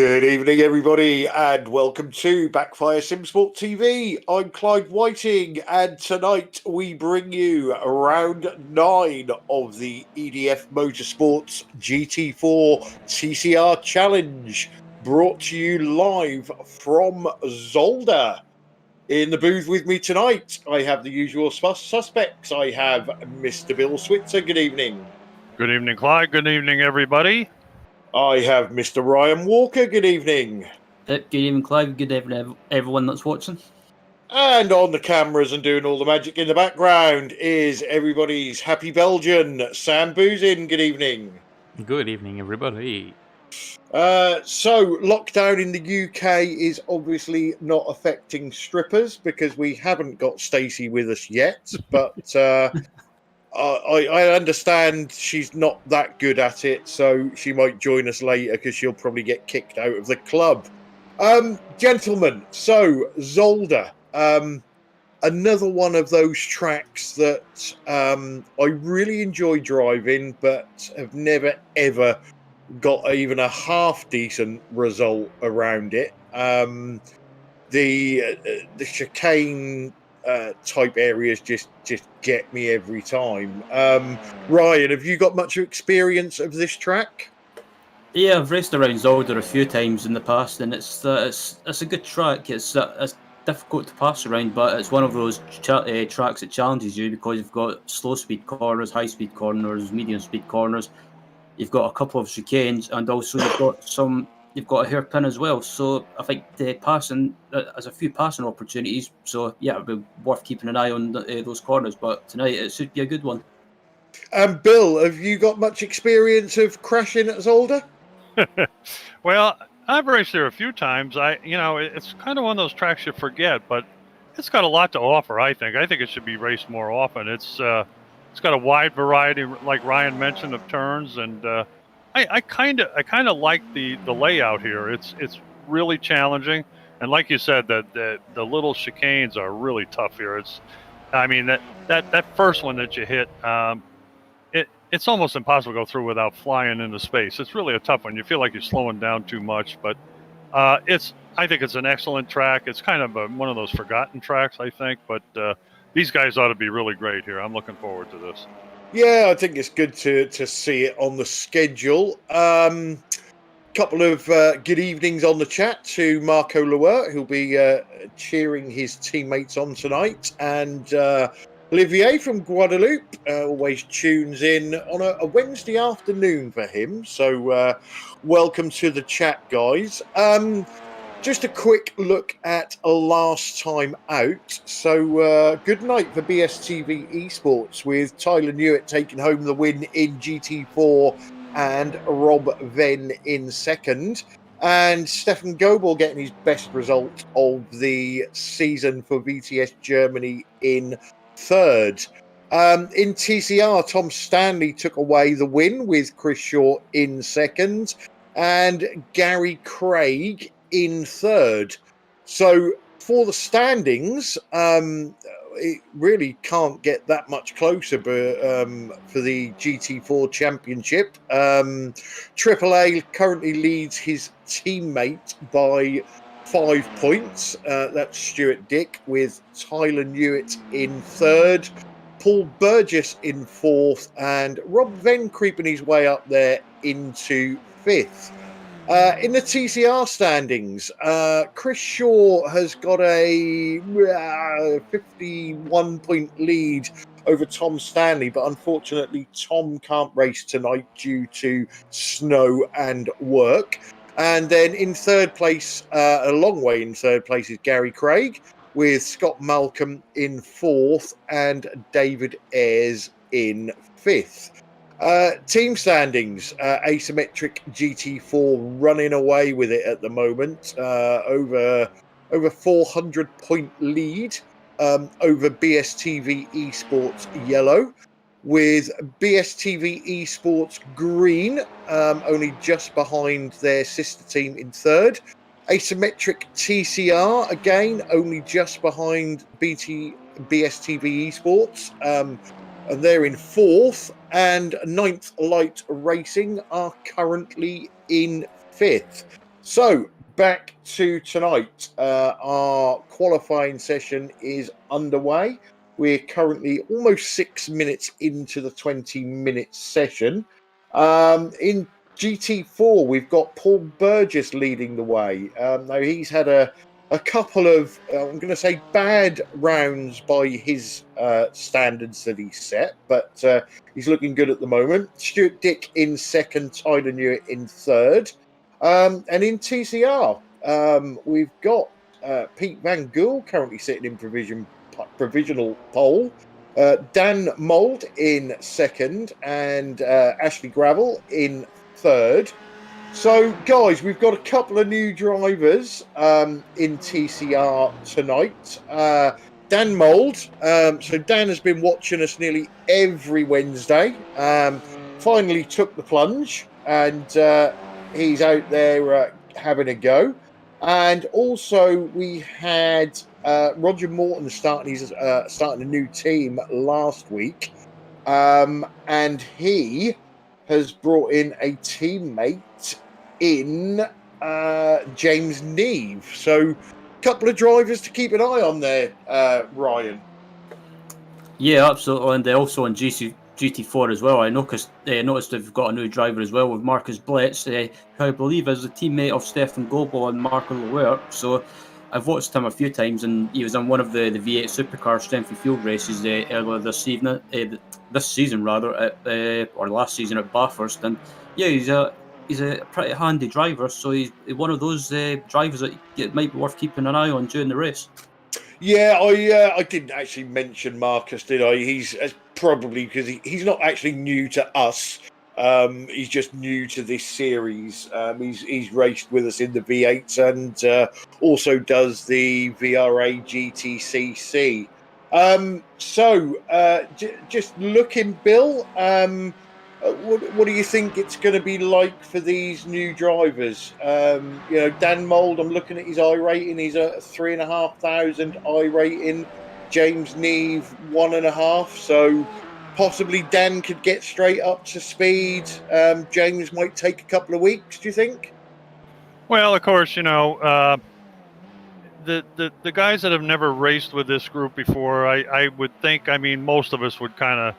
Good evening, everybody, and welcome to Backfire Simsport TV. I'm Clyde Whiting, and tonight we bring you round 9 of the EDF Motorsports GT4 TCR Challenge, brought to you live from Zolder. In the booth with me tonight, I have the usual suspects. I have Mr. Bill Switzer. Good evening. Good evening, Clyde. Good evening, everybody. I have Mr. Ryan Walker. Good evening. Good evening, Clive. Good evening, everyone that's watching. And on the cameras and doing all the magic in the background is everybody's happy Belgian, Sam Boozin. Good evening. Good evening, everybody. So, lockdown in the UK is obviously not affecting strippers because we haven't got Stacey with us yet, but I understand she's not that good at it, so she might join us later because she'll probably get kicked out of the club. Gentlemen, so Zolder, another one of those tracks that I really enjoy driving, but have never ever got even a half decent result around it. The chicane type areas just get me every time. Ryan, have you got much experience of this track? Yeah, I've raced around Zolder a few times in the past, and it's a good track. It's difficult to pass around, but it's one of those tracks that challenges you because you've got slow speed corners, high speed corners, medium speed corners. You've got a couple of chicanes, and also you've got a hairpin as well. So I think the passing there's a few passing opportunities. So yeah, it'd be worth keeping an eye on those corners. But tonight it should be a good one. Bill, have you got much experience of crashing at Zolder? Well, I've raced there a few times. It's kind of one of those tracks you forget, but it's got a lot to offer. I think it should be raced more often. It's got a wide variety, like Ryan mentioned, of turns, and I kind of like the layout here. It's really challenging, and like you said, the little chicanes are really tough here. That first one that you hit, it's almost impossible to go through without flying into space. It's really a tough one. You feel like you're slowing down too much, but I think it's an excellent track. It's kind of one of those forgotten tracks, I think, but these guys ought to be really great here. I'm looking forward to this. Yeah, I think it's good to see it on the schedule. Couple of good evenings on the chat to Marco Lewert, who'll be cheering his teammates on tonight, and Olivier from Guadeloupe always tunes in on a Wednesday afternoon for him. So welcome to the chat, guys. Just a quick look at last time out. So good night for BSTV Esports with Tyler Newitt taking home the win in GT4 and Rob Venn in second. And Stefan Goebel getting his best result of the season for VTS Germany in third. In TCR, Tom Stanley took away the win with Chris Shaw in second and Gary Craig in third. So for the standings, it really can't get that much closer for the GT4 Championship. AAA currently leads his teammate by 5 points. That's Stuart Dick with Tyler Newitt in third, Paul Burgess in fourth, and Rob Venn creeping his way up there into fifth. In the TCR standings, Chris Shaw has got a 51-point lead over Tom Stanley, but unfortunately Tom can't race tonight due to snow and work. And then in third place, a long way in third place, is Gary Craig with Scott Malcolm in fourth and David Ayres in fifth. Team standings, Asymmetric GT4 running away with it at the moment, over 400-point lead over BSTV Esports Yellow, with BSTV Esports Green only just behind their sister team in third. Asymmetric TCR again only just behind BSTV Esports, and they're in fourth. And Ninth Light Racing are currently in fifth. So back to tonight. Our qualifying session is underway. We're currently almost 6 minutes into the 20-minute session. In GT4, we've got Paul Burgess leading the way. Now, he's had a couple of, I'm going to say, bad rounds by his standards that he set, but he's looking good at the moment. Stuart Dick in second, Tyler Newitt in third. And in TCR, we've got Pete Van Gool currently sitting in provisional pole. Dan Mould in second, and Ashley Gravel in third. So, guys, we've got a couple of new drivers in TCR tonight. Dan Mould. So Dan has been watching us nearly every Wednesday. Finally took the plunge, and he's out there having a go. And also we had Roger Morton starting a new team last week, and he has brought in a teammate in James Neve. So, a couple of drivers to keep an eye on there, Ryan. Yeah, absolutely, and also on GT4 as well. I noticed they've got a new driver as well with Marcus Blitz, who I believe is a teammate of Stefan Goebel and Marco Lewer. So I've watched him a few times, and he was on one of the V8 Supercar Strength and Field races earlier this season, or last season at Bathurst. And yeah, he's a pretty handy driver. So he's one of those drivers that it might be worth keeping an eye on during the race. Yeah, I didn't actually mention Marcus, did I? He's probably because he's not actually new to us. He's just new to this series. He's raced with us in the V8s and also does the VRA GTCC. Just looking, Bill. What do you think it's going to be like for these new drivers? Dan Mould, I'm looking at his iRating. He's a 3,500 iRating. James Neve 1.5. So possibly Dan could get straight up to speed. James might take a couple of weeks. Do you think? Well, of course, the guys that have never raced with this group before, I would think. I mean, most of us would kind of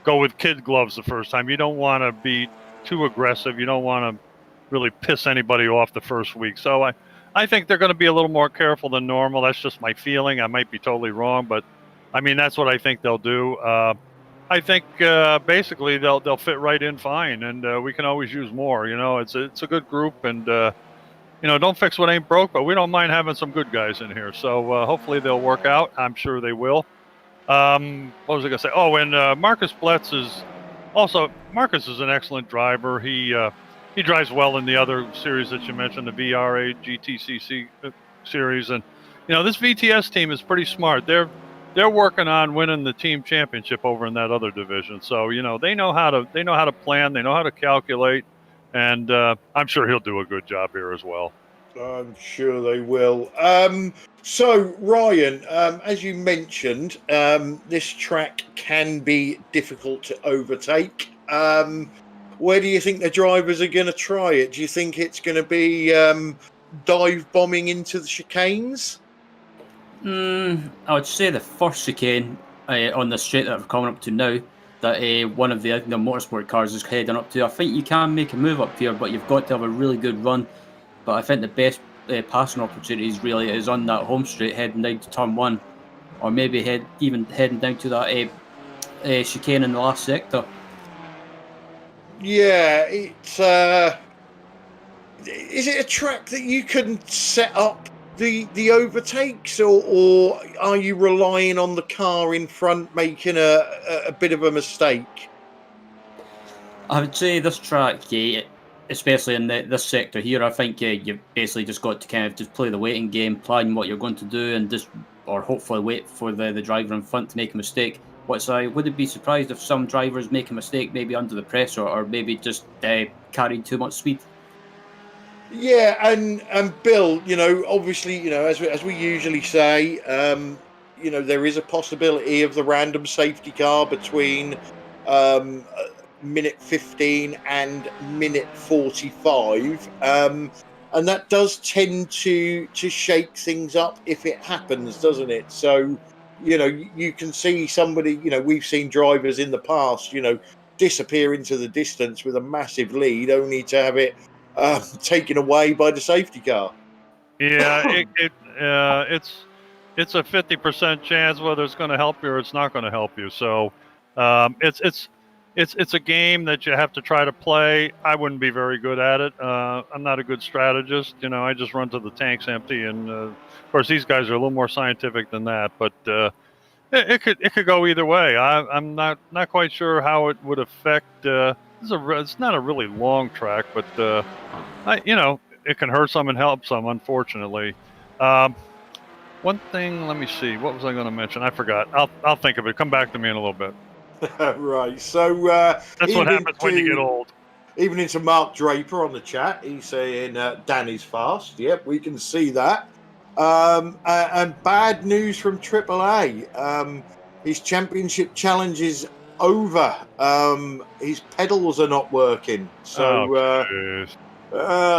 go with kid gloves the first time. You don't want to be too aggressive. You don't want to really piss anybody off the first week. So I think they're going to be a little more careful than normal. That's just my feeling. I might be totally wrong, but I mean, that's what I think they'll do. I think basically they'll fit right in fine, and we can always use more. It's a good group, and don't fix what ain't broke, but we don't mind having some good guys in here. So hopefully they'll work out. I'm sure they will. What was I going to say? Oh, and Marcus Blitz is an excellent driver. He drives well in the other series that you mentioned, the VRA GTCC series, and this VTS team is pretty smart. They're working on winning the team championship over in that other division. So they know how to plan, they know how to calculate, and I'm sure he'll do a good job here as well. I'm sure they will. So, Ryan, as you mentioned, this track can be difficult to overtake. Where do you think the drivers are going to try it? Do you think it's going to be dive bombing into the chicanes? I would say the first chicane on the straight that we're coming up to now, that one of the motorsport cars is heading up to. I think you can make a move up here, but you've got to have a really good run. But I think the best passing opportunities really is on that home straight heading down to turn one, or maybe heading down to that chicane in the last sector. Yeah, it's is it a track that you can set up the overtakes, or are you relying on the car in front making a bit of a mistake? I would say this track, especially in this sector here, I think you've basically just got to kind of just play the waiting game, plan what you're going to do, and or hopefully wait for the driver in front to make a mistake. I wouldn't be surprised if some drivers make a mistake, maybe under the pressure, or maybe just carrying too much speed. Yeah, and Bill, obviously, as we usually say, there is a possibility of the random safety car between minute 15 and minute 45. and that does tend to shake things up if it happens, doesn't it? So, you can see somebody, we've seen drivers in the past, disappear into the distance with a massive lead, only to have it taken away by the safety car. Yeah, it's a 50% chance whether it's going to help you or it's not going to help you. So it's a game that you have to try to play. I wouldn't be very good at it. I'm not a good strategist. I just run to the tanks empty, and of course these guys are a little more scientific than that. But it could go either way. I'm not quite sure how it would affect. It's not a really long track, but it can hurt some and help some, unfortunately. One thing, let me see. What was I going to mention? I forgot. I'll think of it. Come back to me in a little bit. Right. So that's what happens when you get old. Evening to Mark Draper on the chat. He's saying Danny's fast. Yep, we can see that. And bad news from AAA. His championship challenge is over. His pedals are not working. So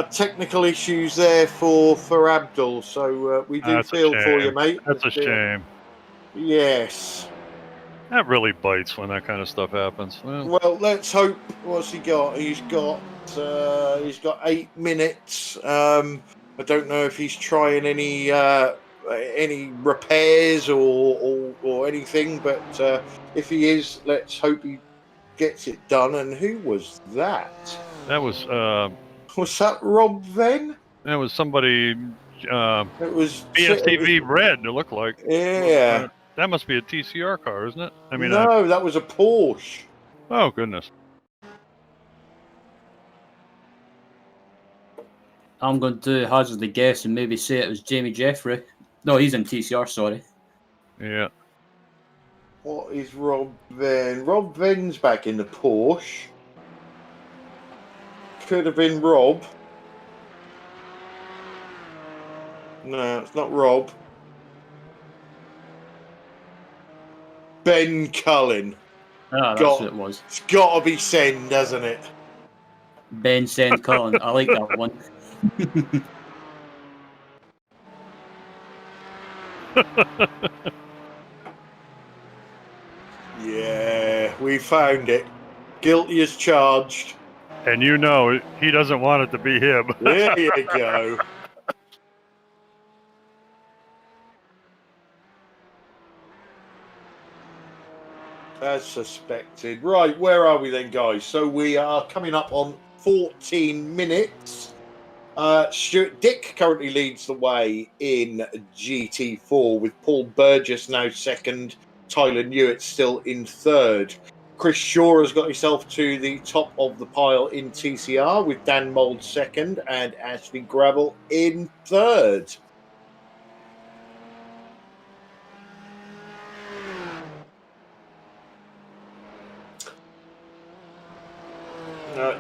technical issues there for Abdul. So we do feel for you, mate. That's a shame. Yes. That really bites when that kind of stuff happens. Well, let's hope. What's he got? He's got 8 minutes. I don't know if he's trying any repairs or anything, but if he is, let's hope he gets it done. And who was that? That was was that Rob Venn? That was somebody. It was BSTV Red. It looked like. Yeah. That must be a TCR car, isn't it? I mean, no, that was a Porsche. Oh goodness. I'm going to hazard a guess and maybe say it was Jamie Jeffrey. No, he's in TCR, sorry. Yeah. What is Rob Venn? Rob Venn's back in the Porsche. Could have been Rob. No, it's not Rob. Ben Cullen. Ah, that's what it was. It's got to be Send, hasn't it? Ben Send Cullen. I like that one. Yeah, we found it. Guilty as charged. And he doesn't want it to be him. There you go. As suspected. Right, where are we then, guys? So we are coming up on 14 minutes. Stuart Dick currently leads the way in GT4 with Paul Burgess now second, Tyler Newitt still in third. Chris Shaw has got himself to the top of the pile in TCR with Dan Mould second and Ashley Gravel in third.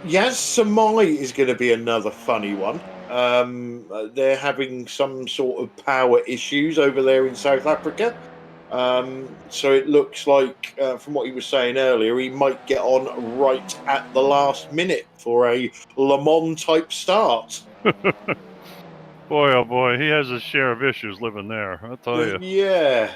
Yaz Samai is going to be another funny one. They're having some sort of power issues over there in South Africa. So it looks like, from what he was saying earlier, he might get on right at the last minute for a Le Mans type start. Boy, oh boy, he has his share of issues living there, I'll tell you. Yeah.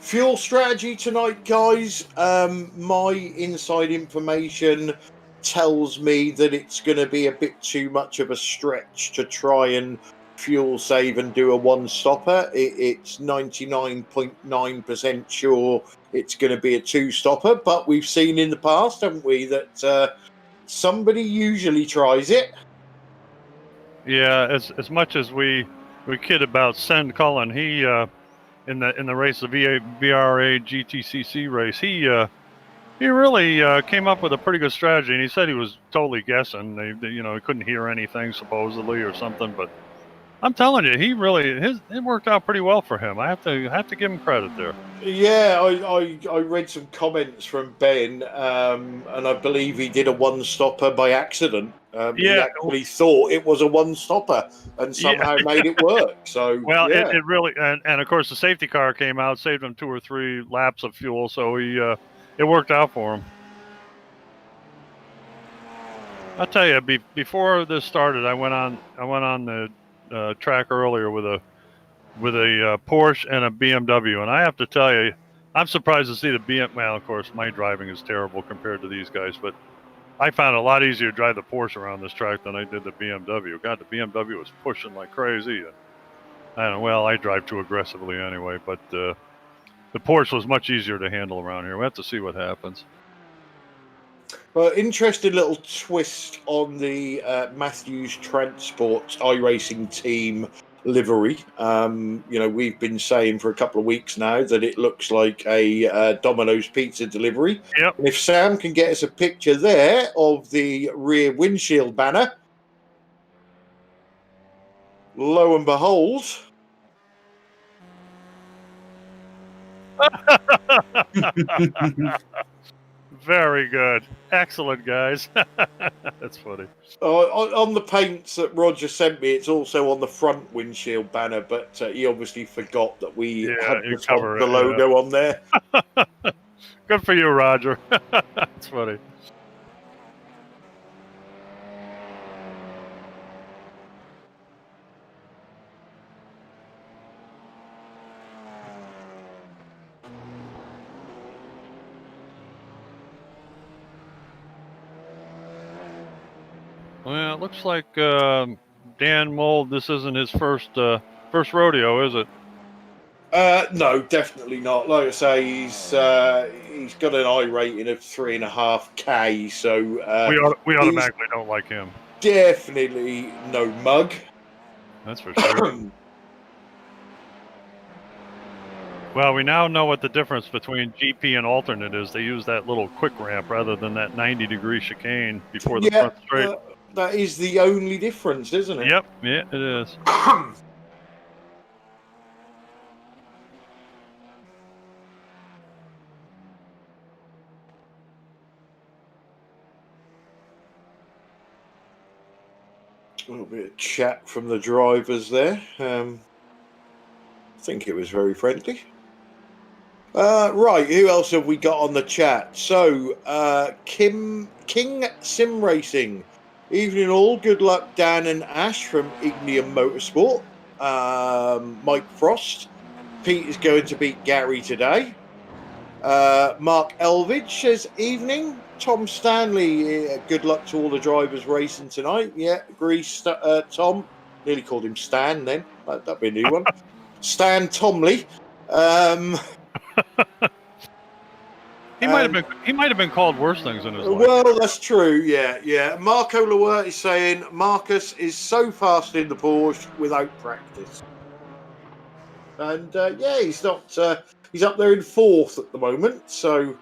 Fuel strategy tonight, guys. My inside information tells me that it's going to be a bit too much of a stretch to try and fuel save and do a one-stopper. It's 99.9% sure it's going to be a two-stopper, but we've seen in the past, haven't we, that somebody usually tries it. Yeah, as much as we kid about Send Cullen, he in the race, the VRA GTCC race, he really came up with a pretty good strategy, and he said he was totally guessing. He couldn't hear anything supposedly or something, but I'm telling you, it worked out pretty well for him. I have to give him credit there. Yeah, I read some comments from Ben, and I believe he did a one-stopper by accident. He actually thought it was a one-stopper and somehow made it work. So well, yeah. it really and of course the safety car came out, saved him 2 or 3 laps of fuel, so it worked out for him. I'll tell you, before this started, I went on the track earlier with a Porsche and a BMW, and I have to tell you, I'm surprised to see the BMW. Well, of course, my driving is terrible compared to these guys, but I found it a lot easier to drive the Porsche around this track than I did the BMW. God, the BMW was pushing like crazy. And I don't know. Well, I drive too aggressively anyway, but the Porsche was much easier to handle around here. We have to see what happens. Well, interesting little twist on the Matthews Transport iRacing team livery. We've been saying for a couple of weeks now that it looks like a Domino's pizza delivery. Yep. And if Sam can get us a picture there of the rear windshield banner, lo and behold. Very good. Excellent, guys. That's funny. On the paints that Roger sent me, it's also on the front windshield banner, but he obviously forgot that we had the logo on there. Good for you, Roger. That's funny. Well, it looks like Dan Mold, this isn't his first rodeo, is it? No, definitely not. Like I say, he's got an I rating of 3.5K, so we automatically don't like him. Definitely no mug. That's for sure. Well, we now know what the difference between GP and alternate is. They use that little quick ramp rather than that 90-degree chicane before the front straight. That is the only difference, isn't it? Yep, yeah, it is. A little bit of chat from the drivers there. I think it was very friendly. Right, who else have we got on the chat? So, King Sim Racing. Evening all, good luck Dan and Ash from EDF Motorsport. Mike Frost. Pete is going to beat Gary today. Mark Elvidge says, evening. Tom Stanley, good luck to all the drivers racing tonight. Yeah, agree, Tom. Nearly called him Stan then. That'd be a new one. Stan Tomley. He might have been called worse things in his life. Well, that's true. Yeah. Marco Lewert is saying Marcus is so fast in the Porsche without practice, and he's not. He's up there in fourth at the moment. So,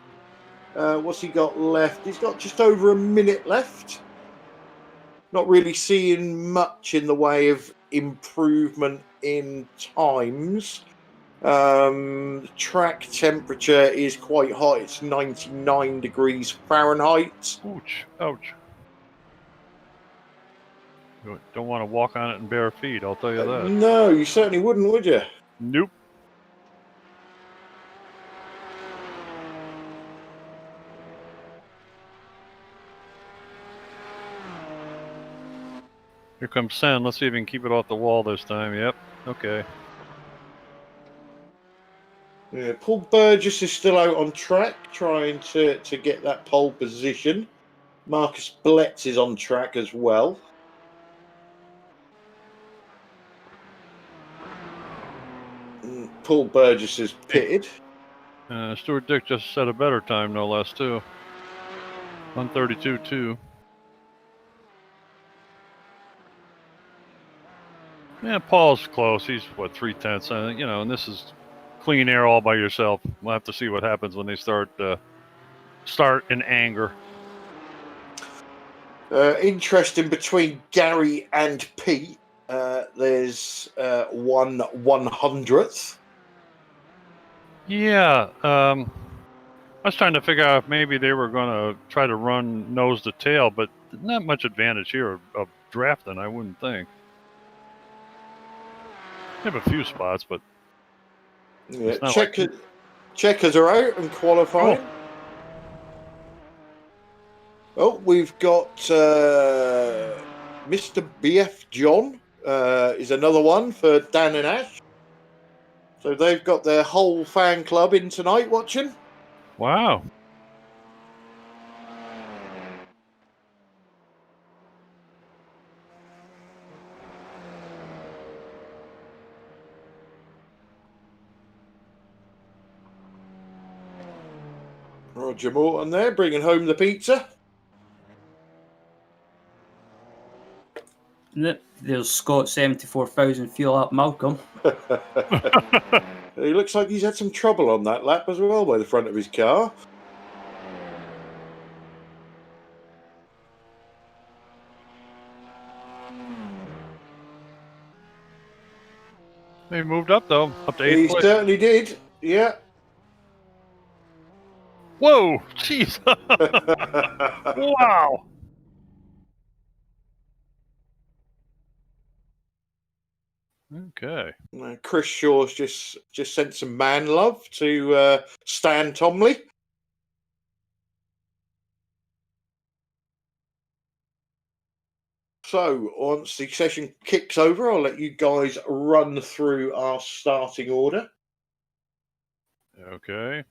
what's he got left? He's got just over a minute left. Not really seeing much in the way of improvement in times. Track temperature is quite hot. It's 99 degrees Fahrenheit. Ouch. You don't want to walk on it in bare feet, I'll tell you that. No, you certainly wouldn't, would you? Nope. Here comes Sen. Let's see if we can keep it off the wall this time. Yep. Okay. Yeah, Paul Burgess is still out on track trying to get that pole position. Marcus Blitz is on track as well. Paul Burgess is pitted. Stuart Dick just set a better time, no less, too. 1:32.2. Yeah, Paul's close. He's, 3/10? And this is clean air all by yourself. We'll have to see what happens when they start in anger. Interesting between Gary and Pete. There's 1/100th. Yeah. I was trying to figure out if maybe they were going to try to run nose to tail, but not much advantage here of drafting, I wouldn't think. They have a few spots, but yeah, checkers are out and qualifying. Oh, we've got Mr. BF John is another one for Dan and Ash. So they've got their whole fan club in tonight watching. Wow. Roger Morton there, bringing home the pizza. There's Scott 74,000 fuel up Malcolm. He looks like he's had some trouble on that lap as well by the front of his car. He moved up though, up to He eighth place. certainly did. Yeah. Whoa, jeez. Wow. Okay. Chris Shaw's just sent some man love to Stan Tomley. So once the session kicks over, I'll let you guys run through our starting order. Okay.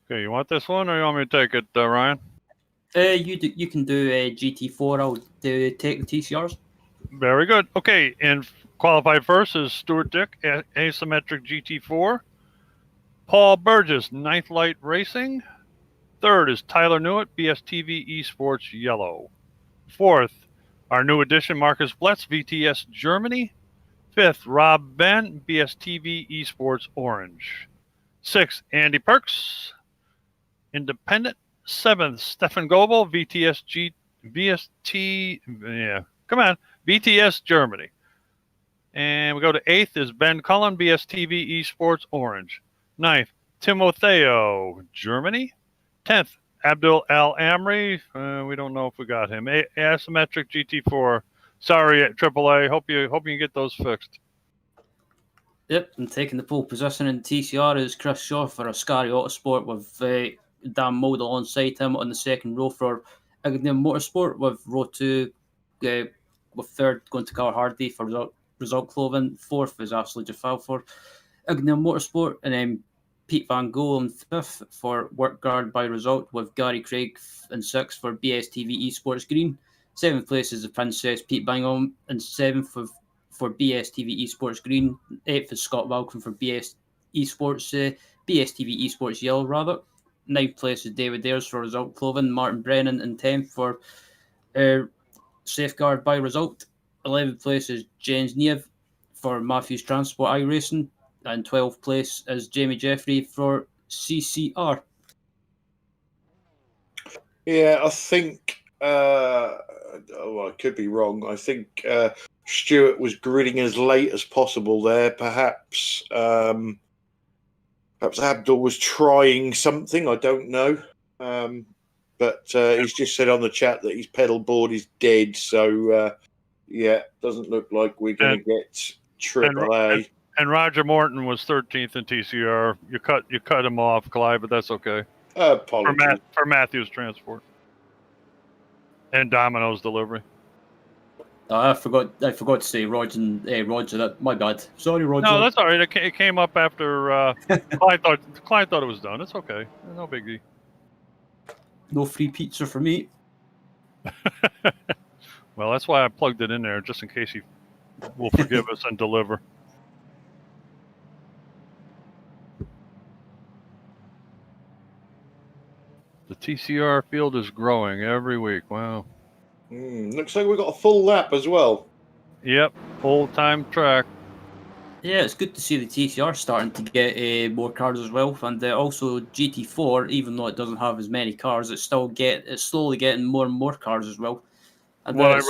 Okay, you want this one or you want me to take it, Ryan? You can do GT4. I'll take the TCRs. Very good. Okay, and qualified first is Stuart Dick, Asymmetric GT4. Paul Burgess, Ninth Light Racing. Third is Tyler Newitt, BSTV Esports Yellow. Fourth, our new addition, Marcus Bletz, VTS Germany. Fifth, Rob Ben, BSTV Esports Orange. Sixth, Andy Perks, Independent. Seventh, Stefan Goebel, VTS Germany. And we go to eighth is Ben Cullen, BSTV Esports Orange. Ninth, Timotheo, Germany. 10th, Abdul Al Amri. We don't know if we got him. Asymmetric GT4. Sorry, AAA. Hope you can get those fixed. Yep, and taking the pole position in TCR is Chris Shaw for Ascari Autosport with Dan Mold alongside him on the second row for EDF Motorsport with row 2 with third going to Carl Hardy for result clothing. Fourth is Ashley Jafal for EDF Motorsport, and then Pete Van Gogh in fifth for Work Guard by result with Gary Craig in sixth for BSTV Esports Green. Seventh place is the Princess Pete Bingham, and seventh for BSTV Esports Green. Eighth is Scott Welcome for BSTV Esports Yellow rather. Ninth place is David Ayres for Result Clothing. Martin Brennan in 10th for Safeguard by Result. 11th place is James Niev for Matthews Transport iRacing. And 12th place is Jamie Jeffrey for CCR. Yeah, I think. I could be wrong. I think Stuart was gridding as late as possible there. Perhaps Abdul was trying something. I don't know. But he's just said on the chat that his pedal board is dead. So yeah, doesn't look like we're going to get AAA. And Roger Morton was 13th in TCR. You cut him off, Clyde, but that's okay. Apologies. For Matthews Transport and Domino's Delivery. I forgot to say Roger. That my bad. Sorry, Roger. No, that's all right. It came up after Clyde thought it was done. It's okay. No biggie. No free pizza for me. Well, that's why I plugged it in there, just in case he will forgive us and deliver. The TCR field is growing every week. Wow. Looks like we've got a full lap as well. Yep, full-time track. Yeah, it's good to see the TCR starting to get more cars as well, and also GT4, even though it doesn't have as many cars, it's slowly getting more and more cars as well. And What I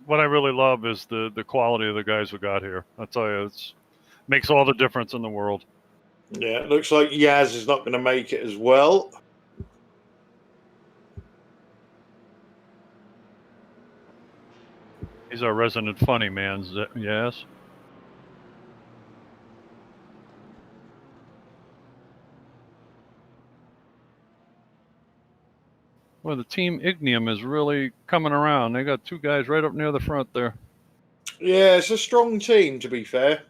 what I really love is the quality of the guys we got here. I tell you, it's makes all the difference in the world. Yeah, it looks like Yaz is not going to make it as well. He's our resident funny man, yes. Well, the team Ignium is really coming around. They got 2 guys right up near the front there. Yeah, it's a strong team, to be fair.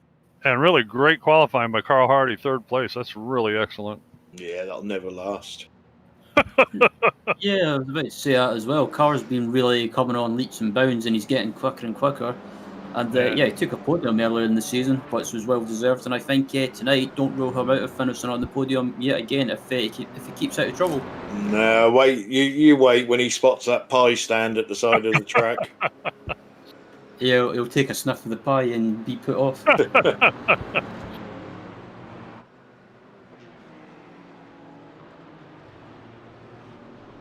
And really great qualifying by Carl Hardy, 3rd place. That's really excellent. Yeah, that'll never last. Yeah, I was about to say that as well. Carr's been really coming on leaps and bounds, and he's getting quicker and quicker. And he took a podium earlier in the season, which was well deserved. And I think tonight, don't rule him out of finishing on the podium yet again if he keeps out of trouble. No, wait, you wait when he spots that pie stand at the side of the track. Yeah, he'll take a sniff of the pie and be put off.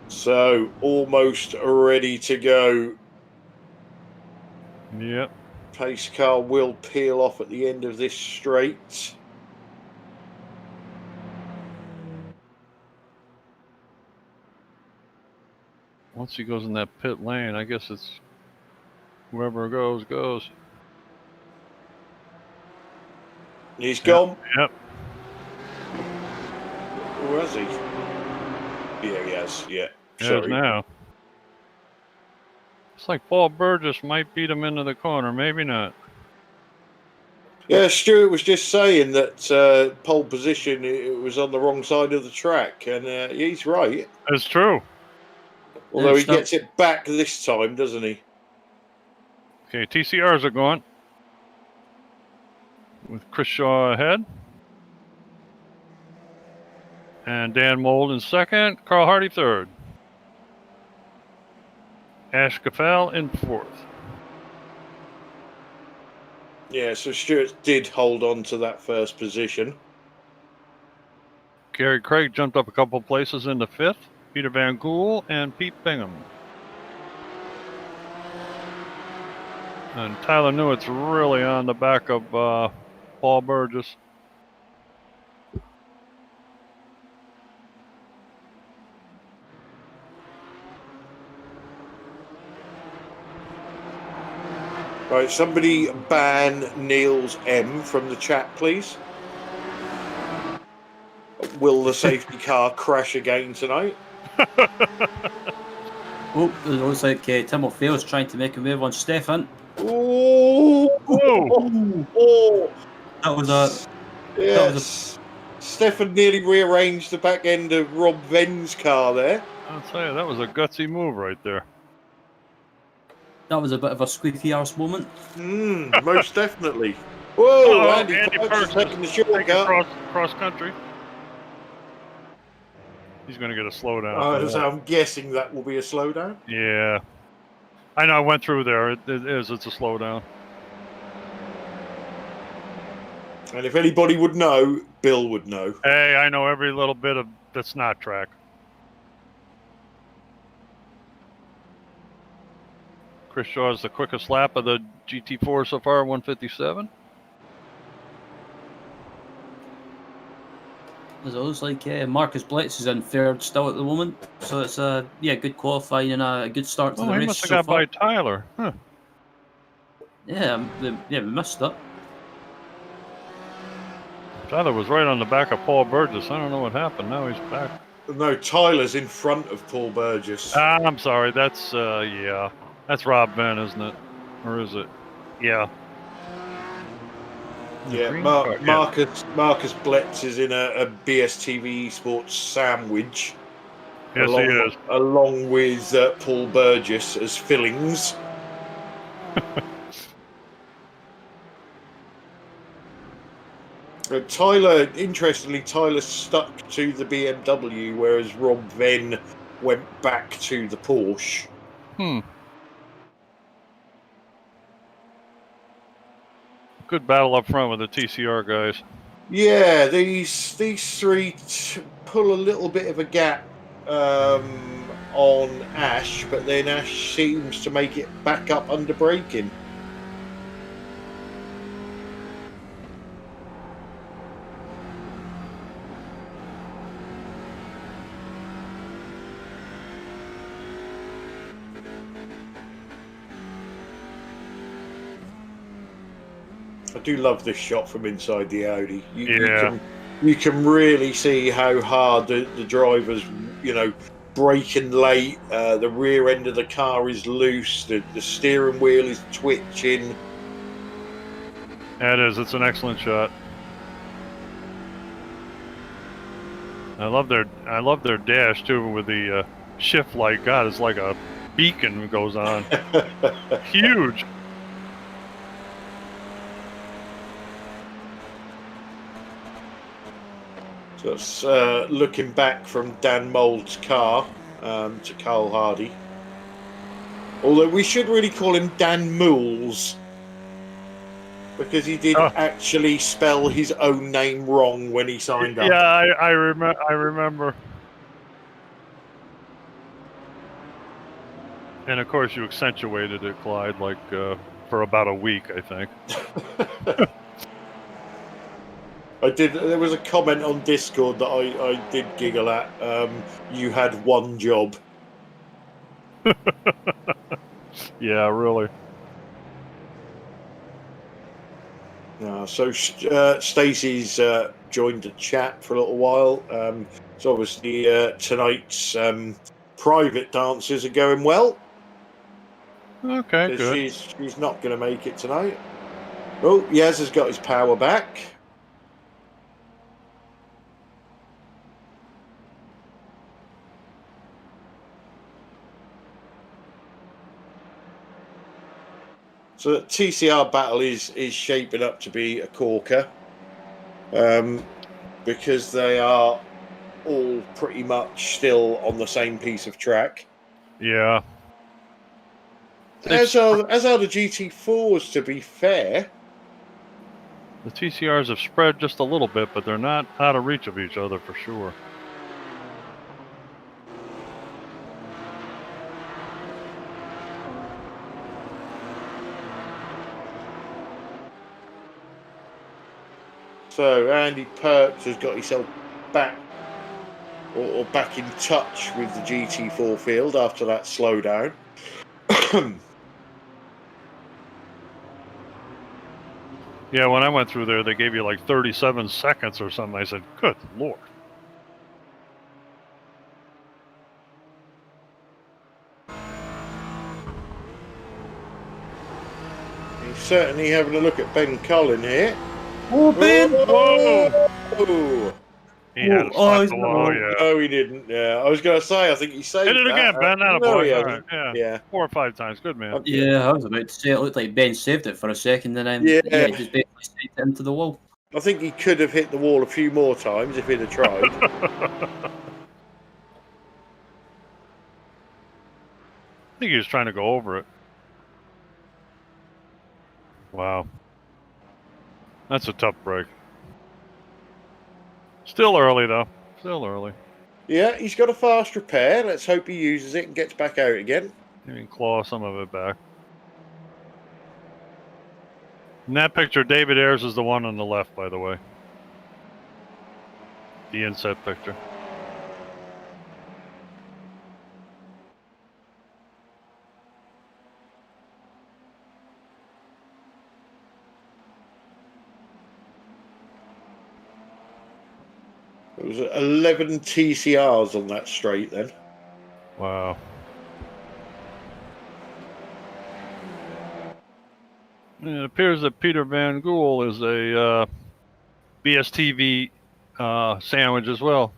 So, almost ready to go. Yep. Pace car will peel off at the end of this straight. Once he goes in that pit lane, I guess it's whoever goes, goes. He's gone. Yep. Who has he? Yeah, he has. Yeah. Yes, Sorry. now. It's like Paul Burgess might beat him into the corner. Maybe not. Yeah, Stuart was just saying that pole position, it was on the wrong side of the track, and he's right. It's true. Although he gets it back this time, doesn't he? Okay, TCRs are going. With Chris Shaw ahead. And Dan Mold in 2nd. Carl Hardy 3rd. Ash Gaffel in 4th. Yeah, so Stuart did hold on to that first position. Gary Craig jumped up a couple places into 5th. Peter Van Gool and Pete Bingham. And Tyler Newitt's really on the back of Paul Burgess. Right, somebody ban Niels M from the chat, please. Will the safety car crash again tonight? Oh, it looks like Tim O'Feill's trying to make a move on Stefan. Oh, That was a... yes. Stefan nearly rearranged the back end of Rob Venn's car there. I'll tell you, that was a gutsy move right there. That was a bit of a squeaky arse moment. Most definitely. Whoa, Andy Perks taking the shortcut. Cross country. He's going to get a slowdown. So I'm guessing that will be a slowdown. Yeah. I know, I went through there. It is. It's a slowdown. And if anybody would know, Bill would know. Hey, I know every little bit of that's not track. Chris Shaw is the quickest lap of the GT4 so far, 157. It looks like Marcus Blitz is in 3rd still at the moment. So it's good qualifying and a good start to the race. He must have got by Tyler. Huh. Yeah, we missed it. Tyler was right on the back of Paul Burgess. I don't know what happened. Now he's back. No, Tyler's in front of Paul Burgess. I'm sorry. That's, yeah. That's Rob Venn, isn't it? Or is it? Yeah. Yeah, Marcus Blitz is in a BSTV Esports sandwich. Yes, he is. Along with Paul Burgess as fillings. Interestingly, Tyler stuck to the BMW, whereas Rob Venn went back to the Porsche. Good battle up front with the TCR guys. Yeah, these three pull a little bit of a gap on Ash, but then Ash seems to make it back up under braking. I do love this shot from inside the Audi. You can really see how hard the drivers, braking late. The rear end of the car is loose. The steering wheel is twitching. Yeah, it is. It's an excellent shot. I love their dash too with the shift light. God, it's like a beacon goes on. Huge. So it's looking back from Dan Mould's car to Carl Hardy. Although we should really call him Dan Mools, because he did actually spell his own name wrong when he signed up. Yeah, I remember. And of course, you accentuated it, Clyde, like for about a week, I think. I did. There was a comment on Discord that I did giggle at. You had one job. Yeah, really. So Stacey's joined the chat for a little while. So obviously tonight's private dances are going well. Okay, good. She's not going to make it tonight. Oh, Yaz has got his power back. So the TCR battle is shaping up to be a corker, because they are all pretty much still on the same piece of track. Yeah. As are the GT4s, to be fair. The TCRs have spread just a little bit, but they're not out of reach of each other for sure. So Andy Perks has got himself back or back in touch with the GT4 field after that slowdown. Yeah, when I went through there, they gave you like 37 seconds or something. I said, good Lord. He's certainly having a look at Ben Cullen here. Oh, Ben! Whoa! Whoa. He had a slap the wall, yeah. No, he didn't. Yeah, I was going to say, I think he saved Hit it again, Ben. Not a no, boy. he All hasn't. right. Yeah. 4 or 5 times. Good man. Yeah, I was about to say it looked like Ben saved it for a second, and then Yeah. he just basically sent it into the wall. I think he could have hit the wall a few more times if he'd have tried. I think he was trying to go over it. Wow. That's a tough break. Still early, though. Still early. Yeah, he's got a fast repair. Let's hope he uses it and gets back out again. You can claw some of it back. In that picture, David Ayres is the one on the left, by the way. The inset picture. There was 11 TCRs on that straight then. Wow. And it appears that Peter Van Gool is a BSTV sandwich as well.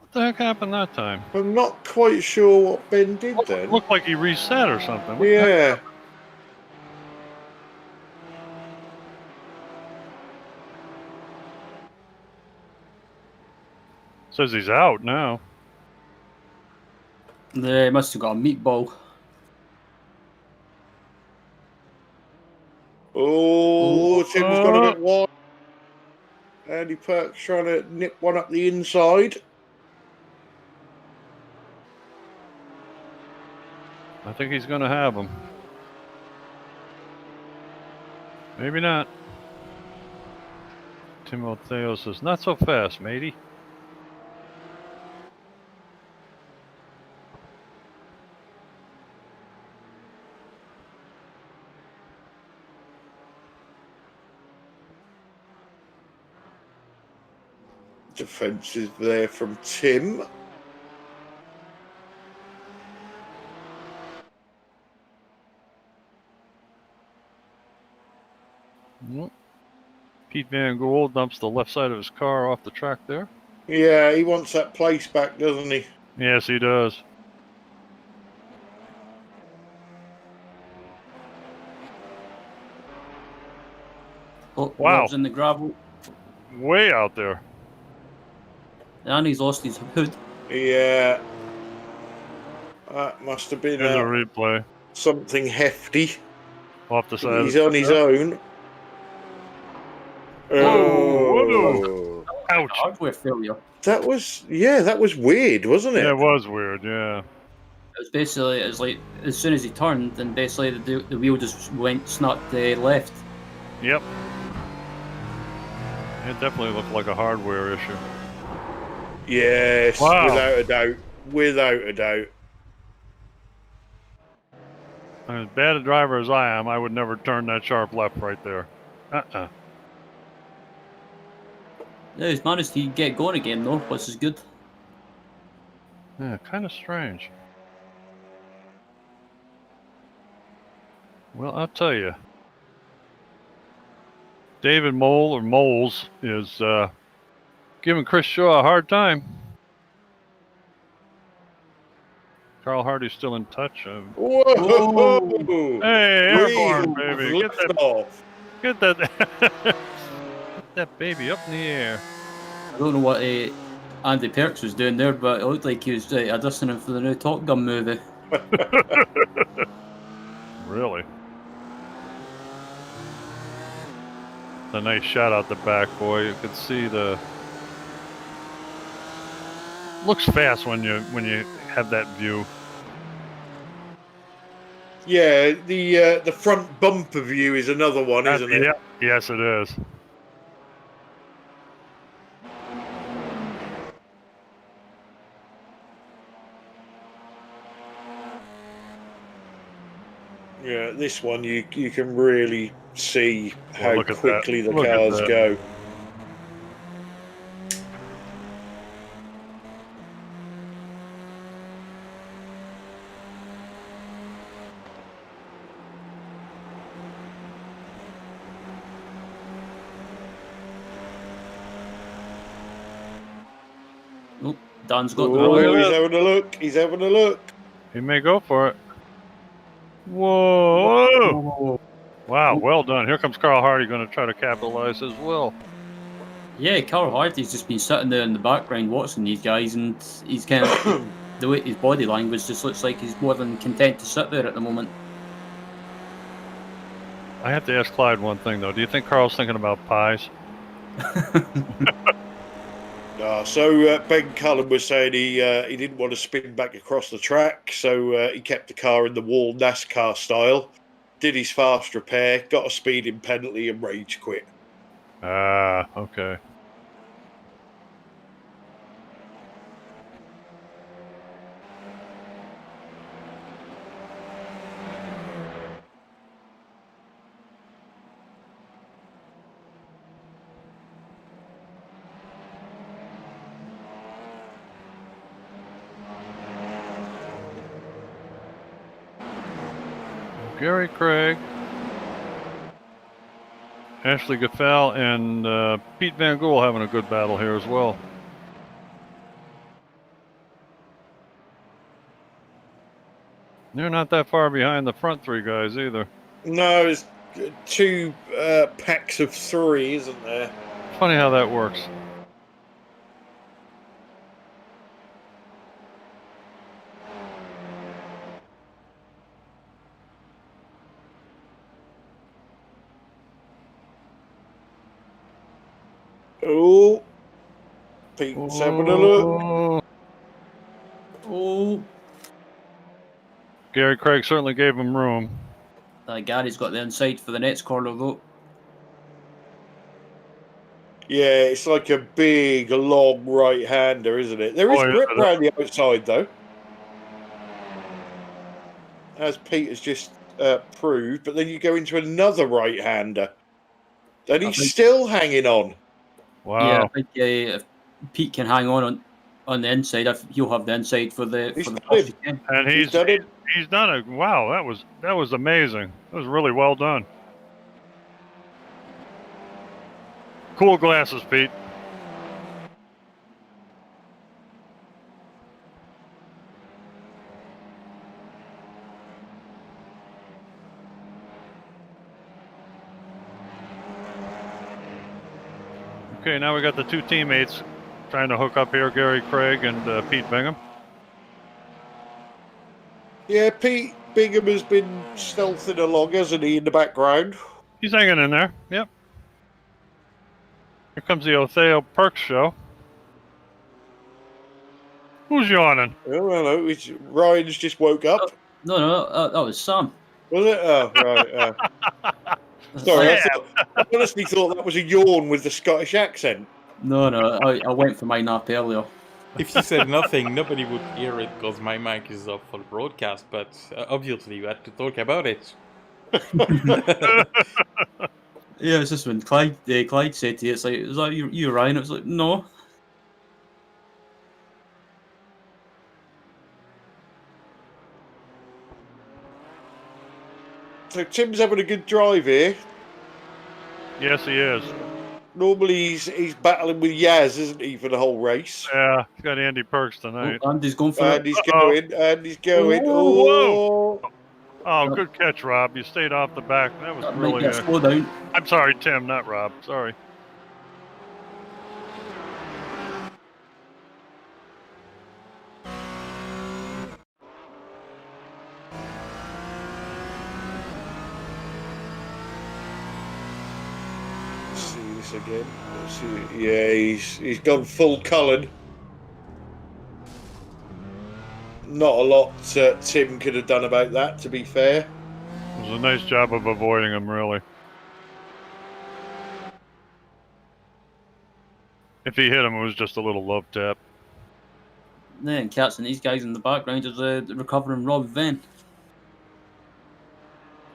What the heck happened that time? I'm not quite sure what Ben did then. Looked like he reset or something. What the Yeah. heck? Says he's out now. They must have got a meatball. Oh, Tim's got a bit wide. Andy Perks trying to nip one up the inside. think he's going to have him. Maybe not. Timoteo says, not so fast, matey. Defense is there from Tim. Yep. Pete Van Gool dumps the left side of his car off the track there. Yeah, he wants that place back, doesn't he? Yes, he does. Oh, Wow. Rob's in the gravel. Way out there. And he's lost his hood. Yeah. That must have been There's a replay. something hefty. Off the side. He's on his own. Whoa. Oh. Ouch. Hardware failure. That was weird, wasn't it? Yeah, it was weird, yeah. It was basically, it was like, as soon as he turned, then basically the wheel just snapped left. Yep. It definitely looked like a hardware issue. Yes, Wow. without a doubt. Without a doubt. As bad a driver as I am, I would never turn that sharp left right there. Yeah, he's managed to get going again though, which is good. Yeah, kind of strange. Well, I'll tell you. David Moles is giving Chris Shaw a hard time. Carl Hardy's still in touch. Whoa! Hey, airborne, baby. Off. Get that, get that baby up in the air. I don't know what Andy Perks was doing there, but it looked like he was auditioning for the new Top Gun movie. Really? It's a nice shot out the back, boy. You can see the. Looks fast when you have that view. Yeah, the front bumper view is another one, isn't it? Yeah. Yes, it is. Yeah, this one you can really see how look at quickly that. the Look at cars that. go. Oh, Dan's got Oh, look at he's that. having a look. He's having a look. He may go for it. Whoa! Oh. Wow, well done. Here comes Carl Hardy going to try to capitalize as well. Yeah, Carl Hardy's just been sitting there in the background watching these guys, and he's kind of the way his body language just looks like he's more than content to sit there at the moment. I have to ask Clyde one thing, though. Do you think Carl's thinking about pies? So Ben Cullen was saying he didn't want to spin back across the track, so he kept the car in the wall NASCAR style, did his fast repair, got a speeding penalty and rage quit. Ah, okay. Gary Craig, Ashley Gaffel, and Pete Van Gool having a good battle here as well. They're not that far behind the front three guys either. No, it's two packs of three, isn't there? Funny how that works. Oh, Pete's having a look. Oh, Gary Craig certainly gave him room. Gary's got the inside for the next corner, though. Yeah, it's like a big, long right-hander, isn't it? There is grip around the outside, though. As Pete has just proved, but then you go into another right-hander. And he's still hanging on. Wow. Yeah, I think if Pete can hang on the inside, he'll have the inside for the first chicane. And he's done it. Wow, that was amazing. That was really well done. Cool glasses, Pete. Okay, now we got the two teammates trying to hook up here, Gary Craig and Pete Bingham. Yeah, Pete Bingham has been stealthing along, hasn't he, in the background? He's hanging in there, yep. Here comes the Otheo Perks show. Who's yawning? Oh, hello. Ryan's just woke up. No, that was Sam. Was it? Oh, right. Sorry, I honestly thought that was a yawn with the Scottish accent. No, I went for my nap earlier. If you said nothing, nobody would hear it because my mic is off for the broadcast, but obviously you had to talk about it. Yeah, it's just when Clyde said to you, it's like, is that you, Ryan? It was like, no. So Tim's having a good drive here. Yes, he is. Normally he's battling with Yaz, isn't he, for the whole race? Yeah, he's got Andy Perks tonight. Oh, Andy's going for and it. He's going. Whoa. Oh, good catch, Rob. You stayed off the back. That was really good. Slow down. I'm sorry, Tim, not Rob. Sorry. Let's see this again. Let's see. Yeah, he's gone full Cullen. Not a lot Tim could have done about that, to be fair. It was a nice job of avoiding him, really. If he hit him, it was just a little love tap. Yeah, and catching these guys in the background is recovering Rob Venn.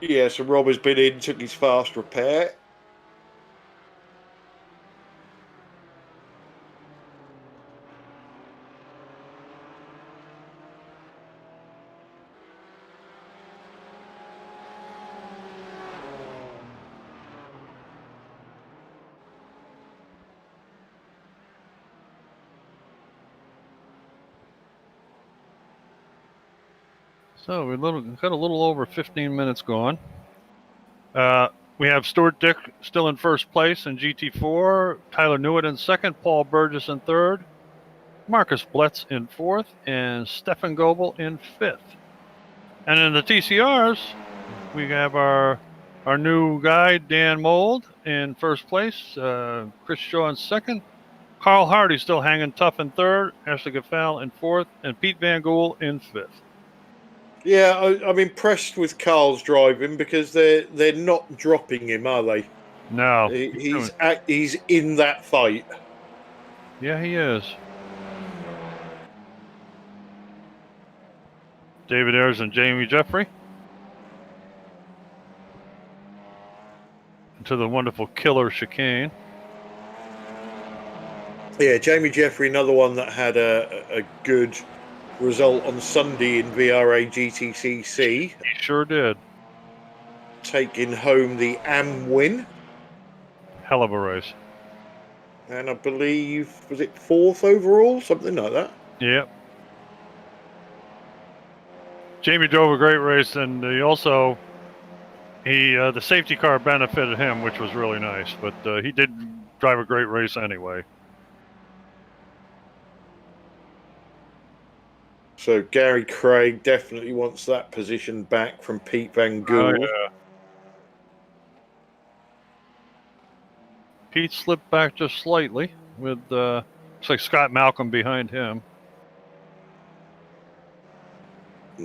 Yeah, so Rob has been in, took his fast repair. So we got a little over 15 minutes gone. We have Stuart Dick still in first place in GT4, Tyler Newitt in second, Paul Burgess in third, Marcus Blitz in fourth, and Stefan Goebel in fifth. And in the TCRs, we have our new guy, Dan Mold, in first place, Chris Shaw in second, Carl Hardy still hanging tough in third, Ashley Gaffal in fourth, and Pete Van Gool in fifth. Yeah, I'm impressed with Carl's driving because they're not dropping him, are they? No. He's in that fight. Yeah, he is. David Ayers and Jamie Jeffrey. To the wonderful killer chicane. Yeah, Jamie Jeffrey, another one that had a good result on Sunday in VRA GTCC. He sure did. Taking home the AM win. Hell of a race. And I believe, was it fourth overall? Something like that. Yep. Jamie drove a great race, and the safety car benefited him, which was really nice. But he did drive a great race anyway. So Gary Craig definitely wants that position back from Pete Van Gool. Oh, yeah. Pete slipped back just slightly with looks like Scott Malcolm behind him.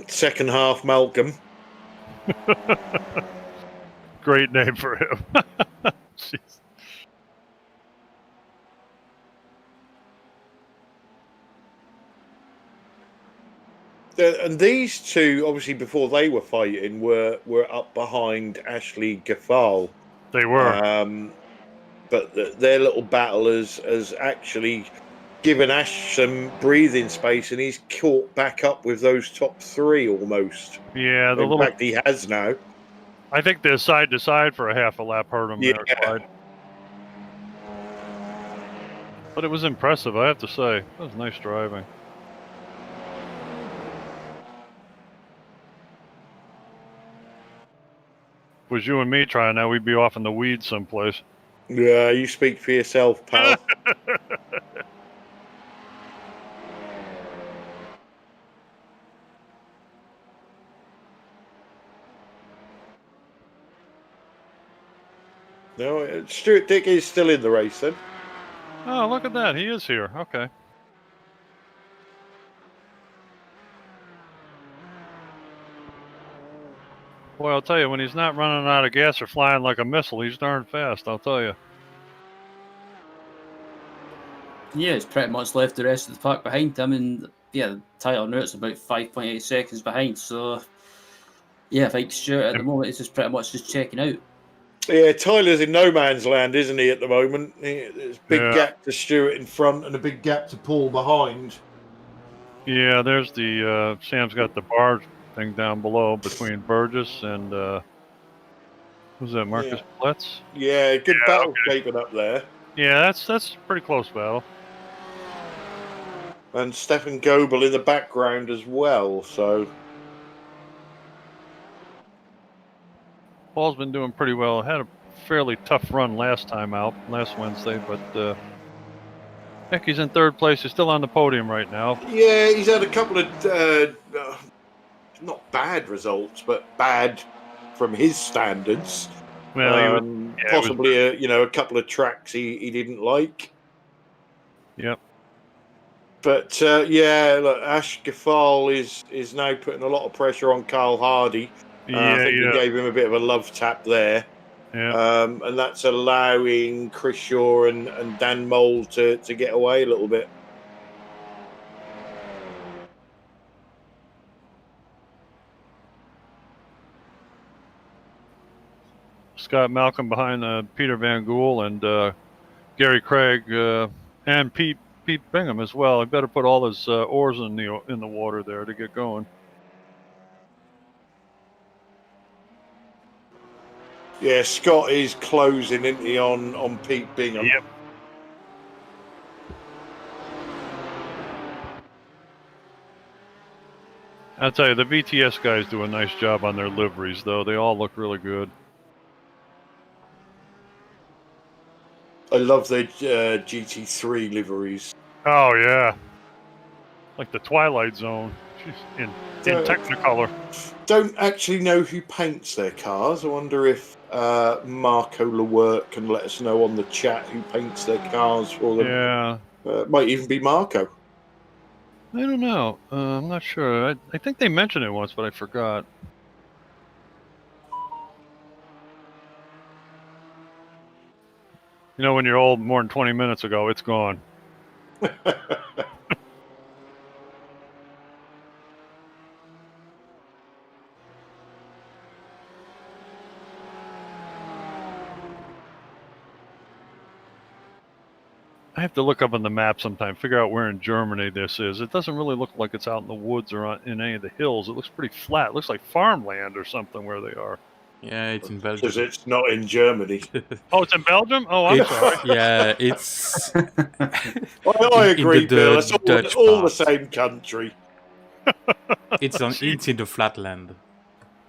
second half Malcolm. Great name for him. Jeez. And these two, obviously, before they were fighting, were up behind Ashley Gaffal. They were. But their little battle has actually given Ash some breathing space, and he's caught back up with those top three almost. Yeah, In fact, he has now. I think the side to side for a half a lap hurt him there, Clyde. But it was impressive, I have to say. That was nice driving. If it was you and me trying that, we'd be off in the weeds someplace. Yeah, you speak for yourself, pal. No, Stuart Dick is still in the race then. Oh, look at that. He is here. Okay. Boy, I'll tell you, when he's not running out of gas or flying like a missile, he's darn fast, I'll tell you. Yeah, it's pretty much left the rest of the pack behind him, and yeah, Tyler Newt's about 5.8 seconds behind, so yeah, I think Stuart at the moment is just pretty much just checking out. Yeah, Tyler's in no man's land, isn't he, at the moment? There's a big gap to Stuart in front and a big gap to Paul behind. Yeah, there's the, Sam's got the bar thing down below between Burgess and, who's that, Marcus Pletz? Yeah, good battle shaping up there. Yeah, that's pretty close battle. And Stefan Goebel in the background as well, so... Paul's been doing pretty well. Had a fairly tough run last Wednesday, but heck, he's in third place. He's still on the podium right now. Yeah, he's had a couple of not bad results, but bad from his standards. Well, possibly a couple of tracks he didn't like. Yep. But look, Ash Gaffal is now putting a lot of pressure on Carl Hardy. I think he gave him a bit of a love tap there. Yeah. And that's allowing Chris Shaw and Dan Mole to get away a little bit. Scott Malcolm behind Peter Van Gool and Gary Craig and Pete Bingham as well. He better put all his oars in the water there to get going. Yeah, Scott is closing, isn't he, on Pete Bingham? Yep. I'll tell you, the VTS guys do a nice job on their liveries, though. They all look really good. I love their GT3 liveries. Oh, yeah. Like the Twilight Zone. In Technicolor. Don't actually know who paints their cars. I wonder if Marco Lework can let us know on the chat who paints their cars for them. Yeah. Might even be Marco. I don't know. I'm not sure. I think they mentioned it once, but I forgot. You know, when you're old more than 20 minutes ago, it's gone. I have to look up on the map sometime, figure out where in Germany this is. It doesn't really look like it's out in the woods or in any of the hills. It looks pretty flat. It looks like farmland or something where they are. Yeah, it's in Belgium. Because it's not in Germany. Oh, it's in Belgium? Oh, I'm sorry. Yeah, it's... I agree, Bill. It's all the same country. It's in the flatland.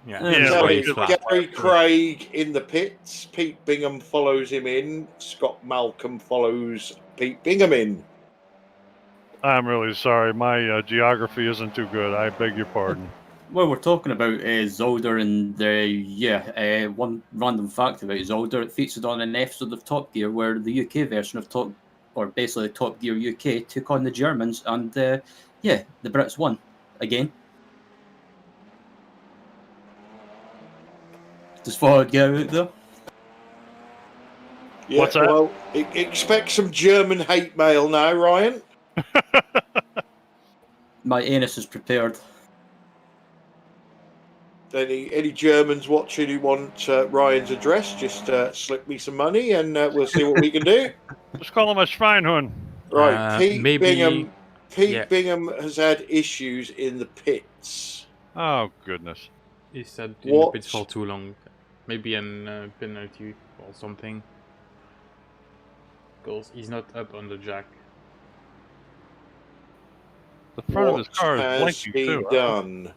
Gary Craig in the pits. Pete Bingham follows him in. Scott Malcolm follows Pete Bingham in. I'm really sorry. My geography isn't too good. I beg your pardon. Well, we're talking about Zolder, and one random fact about Zolder, it featured on an episode of Top Gear where the UK version of basically Top Gear UK took on the Germans, and the Brits won again. Just thought I'd get out there. Yeah, What's that? well, expect some German hate mail now, Ryan. My anus is prepared. Any Germans watching who want Ryan's address, just slip me some money and we'll see what we can do. Just call him a Schweinhund. Right, Pete maybe- Bingham. Pete yeah. Bingham has had issues in the pits. Oh, goodness. He said in the What? pits for too long. Maybe a penalty or something. Because he's not up on the jack. The front of his What car is has blinking, he too. done?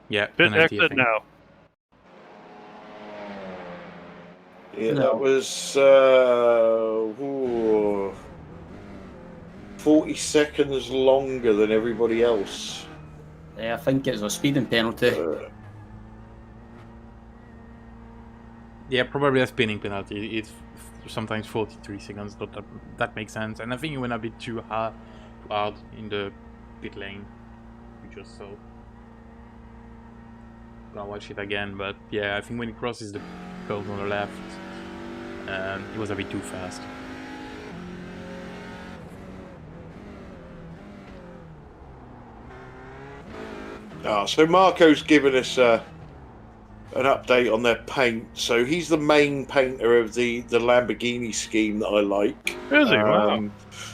Yeah, Pit penalty, I exit think. now. Yeah, No. that was 40 seconds longer than everybody else. I think it's a speeding penalty. Yeah, probably a spinning penalty. It's sometimes 43 seconds. Not that makes sense. And I think he went a bit too hard in the pit lane. We just saw. Gonna watch it again, but yeah, I think when he crosses the curve on the left, he was a bit too fast. So Marco's given us an update on their paint. So he's the main painter of the Lamborghini scheme that I like. Is he? Wow.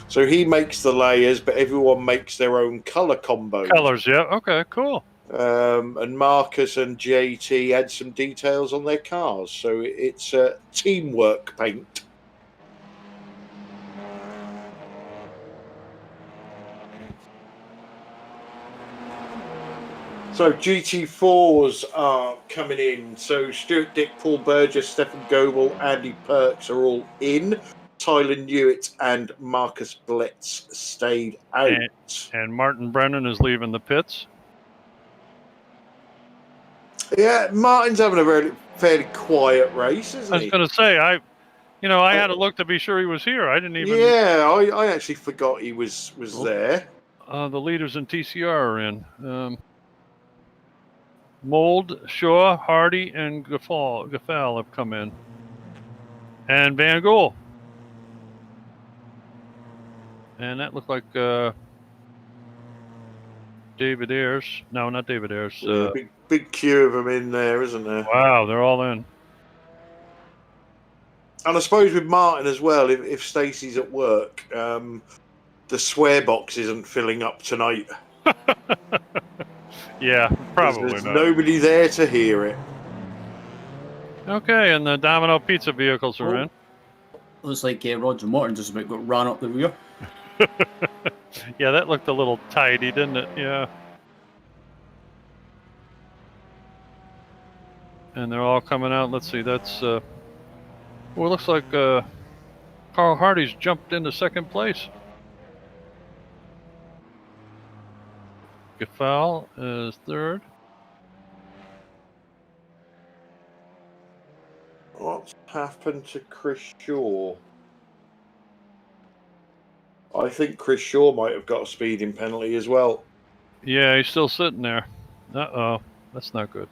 So he makes the layers, but everyone makes their own color combos. Colors, yeah. Okay, cool. And Marcus and JT add some details on their cars. So it's teamwork paint. So GT4s are coming in. So Stuart Dick, Paul Burgess, Stefan Goebel, Andy Perks are all in. Tyler Newitt and Marcus Blitz stayed out. And Martin Brennan is leaving the pits. Yeah, Martin's having a fairly quiet race, isn't I was he? going to say, I had to look to be sure he was here. I didn't even. Yeah, I actually forgot he was there. The leaders in TCR are in. Mold, Shaw, Hardy, and Gaffal have come in. And Van Gool. And that looked like David Ayers. No, not David Ayers. Yeah, big queue of them in there, isn't there? Wow, they're all in. And I suppose with Martin as well, if Stacey's at work, the swear box isn't filling up tonight. Yeah, probably There's not. nobody there to hear it. Okay, and the Domino Pizza vehicles are in. Looks like Roger Morton just about got ran up the rear. Yeah, that looked a little tidy, didn't it? Yeah. And they're all coming out. Let's see, that's... well, it looks like Carl Hardy's jumped into second place. Gaffal is third. What's happened to Chris Shaw? I think Chris Shaw might have got a speeding penalty as well. Yeah, he's still sitting there. Uh-oh, that's not good.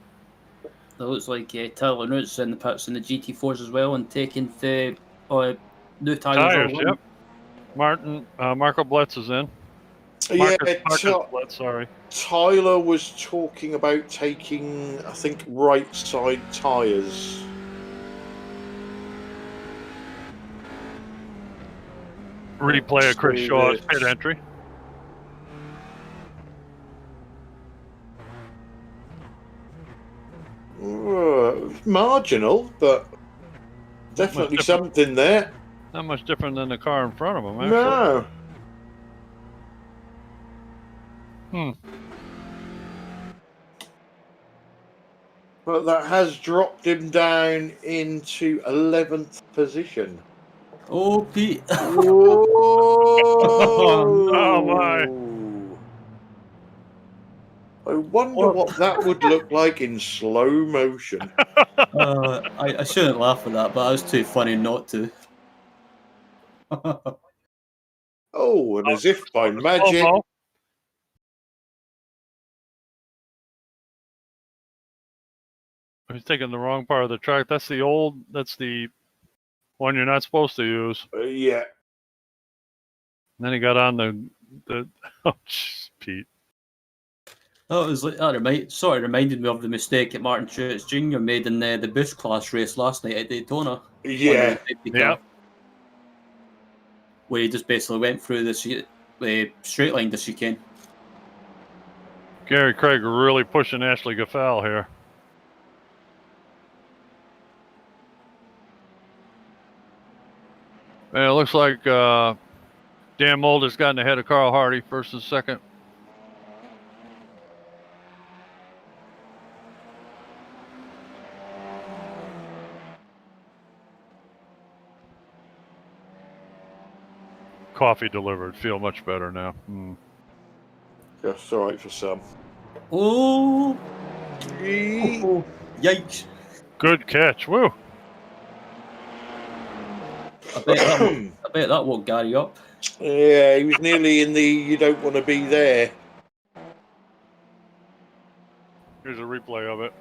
It looks like Tyler Newt's in the pits in the GT4s as well and taking the new Tires, tires. yep. Marco Blitz is in. Yeah, Marcus Blitz, sorry. Tyler was talking about taking, I think, right side tyres. Replay of Chris Shaw's pit entry. Marginal, but definitely something there. Not much different than the car in front of him, actually. No. But that has dropped him down into 11th position. Oh, Pete. Whoa. Oh, my. I wonder what that would look like in slow motion. I shouldn't laugh at that, but it was too funny not to. Oh, and as if by magic, Slow-mo. He's taking the wrong part of the track. That's the one you're not supposed to use. Yeah. And then he got on the oh, jeez, Pete. That was like sort of reminded me of the mistake that Martin Truex Jr. made in the Bush Class race last night at Daytona. Yeah. Yeah. Where he just basically went through the straight line the chicane. Gary Craig really pushing Ashley Gaffal here. And it looks like Dan Mulder's gotten ahead of Carl Hardy, first and second. Coffee delivered. Feel much better now. That's all right for some. Oh, yikes! Good catch. Woo. I bet that woke Gary up. Yeah, he was nearly in the you don't want to be there. Here's a replay of it.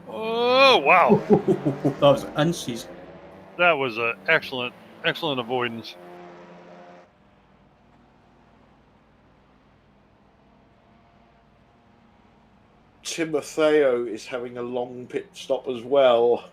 Oh, wow. That was inches. That was an excellent avoidance. Timotheo is having a long pit stop as well.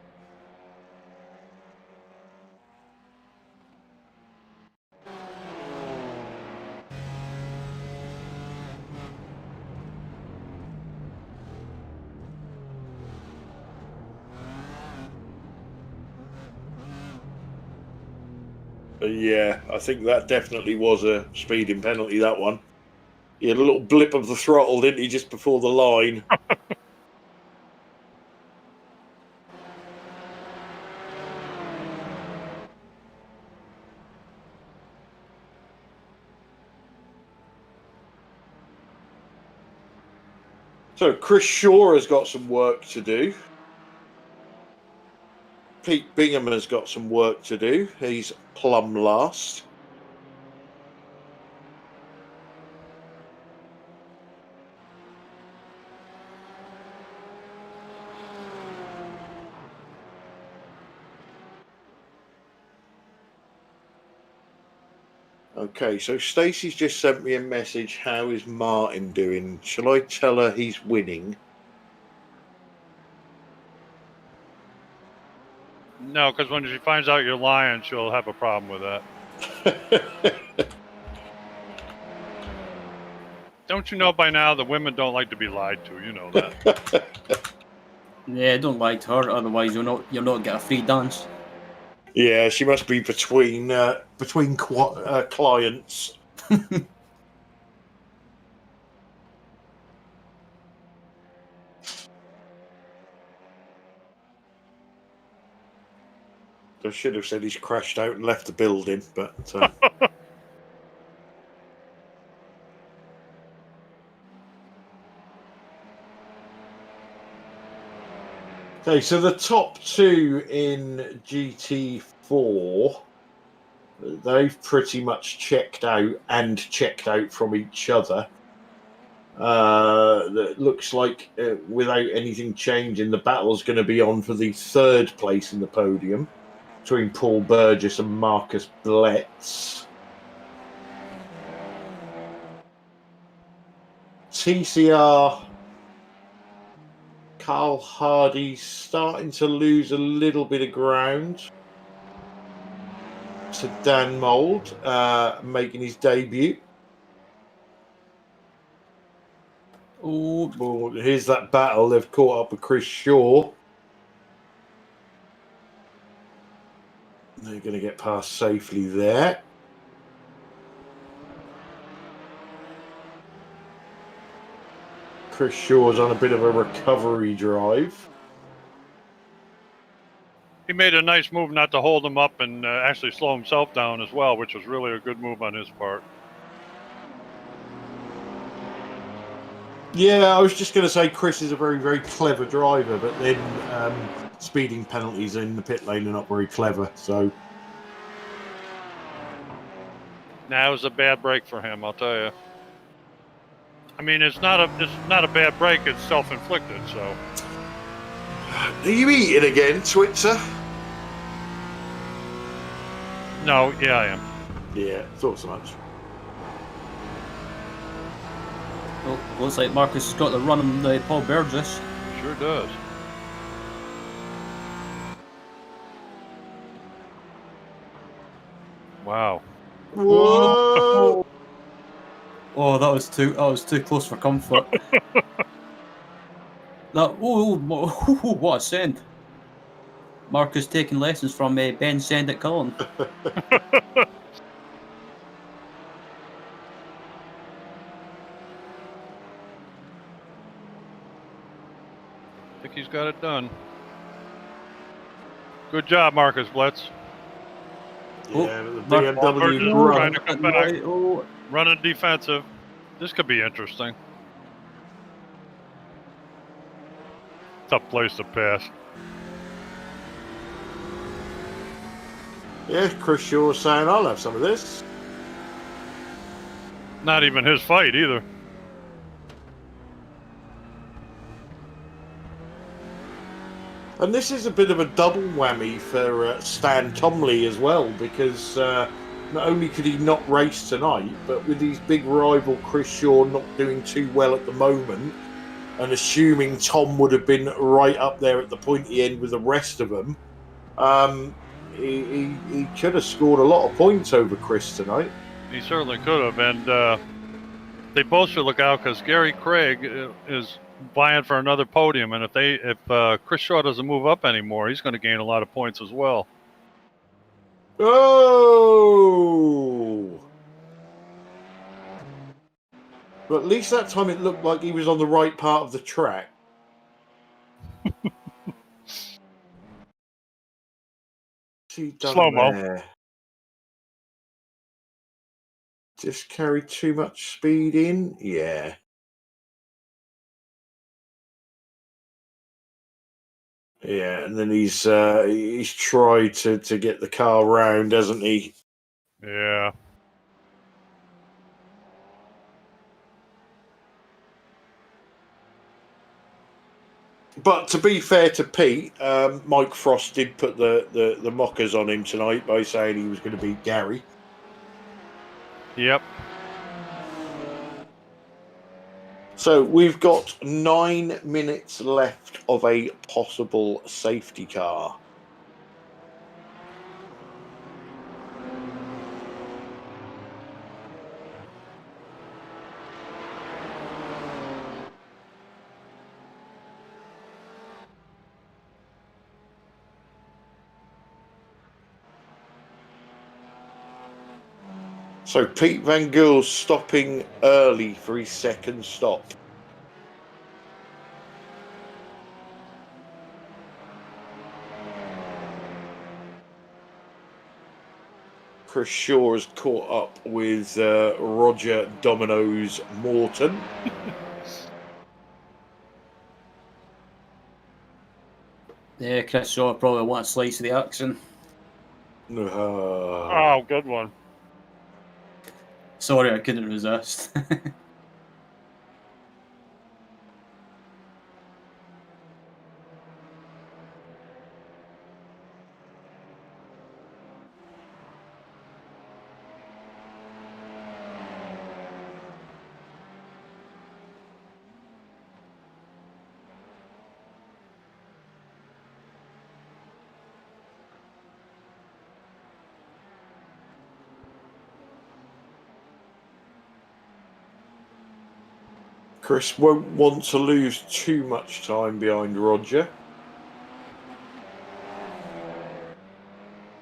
Yeah, I think that definitely was a speeding penalty, that one. He had a little blip of the throttle, didn't he, just before the line? So Chris Shaw has got some work to do. Pete Bingham has got some work to do. He's plumb last. Okay, so Stacey's just sent me a message. How is Martin doing? Shall I tell her he's winning? No, because when she finds out you're lying, she'll have a problem with that. Don't you know by now the women don't like to be lied to? You know that. Yeah, don't lie to her, otherwise you'll not get a free dance. Yeah, she must be between clients. I should have said he's crashed out and left the building, but... Okay, so the top two in GT4, they've pretty much checked out from each other. It looks like without anything changing, the battle's going to be on for the third place in the podium between Paul Burgess and Marcus Blitz. TCR, Carl Hardy starting to lose a little bit of ground to Dan Mould, making his debut. Oh, Well, here's that battle. They've caught up with Chris Shaw. They're going to get past safely there. Chris Shaw's on a bit of a recovery drive. He made a nice move not to hold him up and actually slow himself down as well, which was really a good move on his part. Yeah, I was just going to say Chris is a very, very clever driver, but then speeding penalties in the pit lane are not very clever. So Now it was a bad break for him, I'll tell you. I mean, it's not a bad break. It's self-inflicted. So. Are you eating again, Twitzer? No, yeah, I am. Yeah, thought so much. Well, looks like Marcus has got the run on the Paul Burgess. Sure does. Wow. Whoa! Oh, that was too close for comfort. What a send! Marcus taking lessons from Ben Send at Cullen. I think he's got it done. Good job, Marcus Blitz. Yeah, the BMW Burgess run. trying to come back. Running defensive. This could be interesting. Tough place to pass. Yeah, Chris Shaw saying, I'll have some of this. Not even his fight either. And this is a bit of a double whammy for Stan Tomley as well, because not only could he not race tonight, but with his big rival Chris Shaw not doing too well at the moment, and assuming Tom would have been right up there at the pointy end with the rest of them, he could have scored a lot of points over Chris tonight. He certainly could have, and they both should look out because Gary Craig is vying for another podium, and if Chris Shaw doesn't move up anymore, he's going to gain a lot of points as well. Oh! But at least that time it looked like he was on the right part of the track. Slow-mo. Just carried too much speed in. Yeah. Yeah, and then he's tried to get the car round, hasn't he? Yeah. But to be fair to Pete, Mike Frost did put the mockers on him tonight by saying he was going to beat Gary. Yep. So we've got 9 minutes left of a possible safety car. So Pete Van Gool's stopping early for his second stop. Chris Shaw has caught up with Roger Domino's Morton. Yeah, Chris Shaw probably wants a slice of the action. Oh, good one. Sorry, I couldn't resist. Chris won't want to lose too much time behind Roger.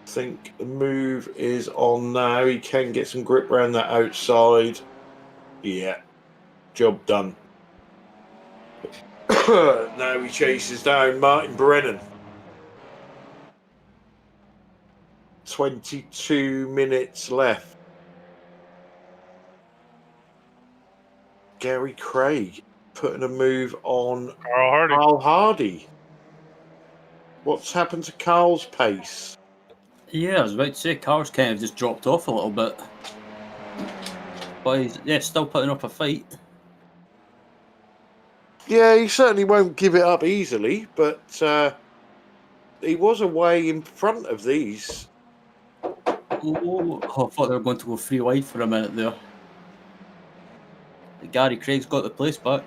I think the move is on now. He can get some grip around that outside. Yeah, job done. Now he chases down Martin Brennan. 22 minutes left. Gary Craig putting a move on Carl Hardy. What's happened to Carl's pace? Yeah, I was about to say Carl's kind of just dropped off a little bit. But he's still putting up a fight. Yeah, he certainly won't give it up easily, but he was away in front of these. Oh, I thought they were going to go 3 wide for a minute there. Gary Craig's got the place back.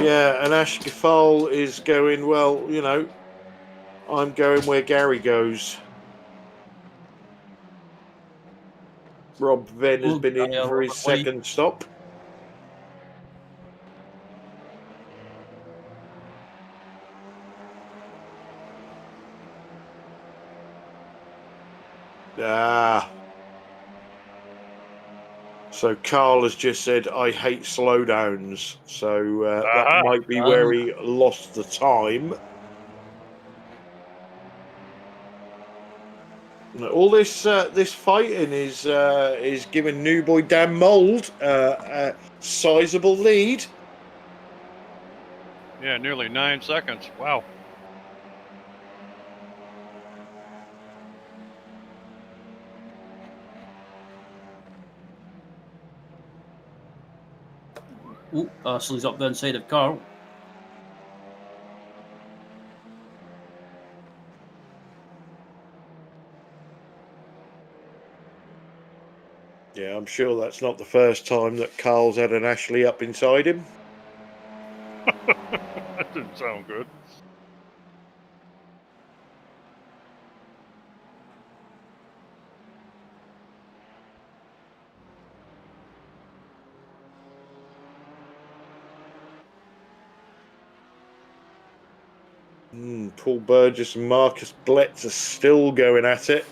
Yeah, and Ash Gefal is going, well, you know, I'm going where Gary goes. Rob Venn has been in for his second stop. So Carl has just said, I hate slowdowns. So that might be where he lost the time. All this fighting is giving New Boy Dan Mould a sizable lead. Yeah, nearly 9 seconds. Wow. Oh, Ashley's up the inside of Carl. Yeah, I'm sure that's not the first time that Carl's had an Ashley up inside him. That didn't sound good. Paul Burgess and Marcus Blitz are still going at it.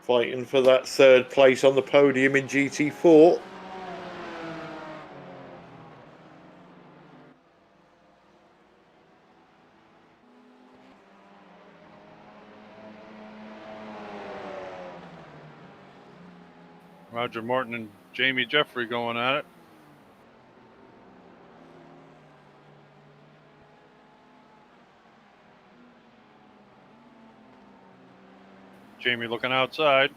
Fighting for that third place on the podium in GT4. Roger Martin and Jamie Jeffrey going at it. Jamie looking outside.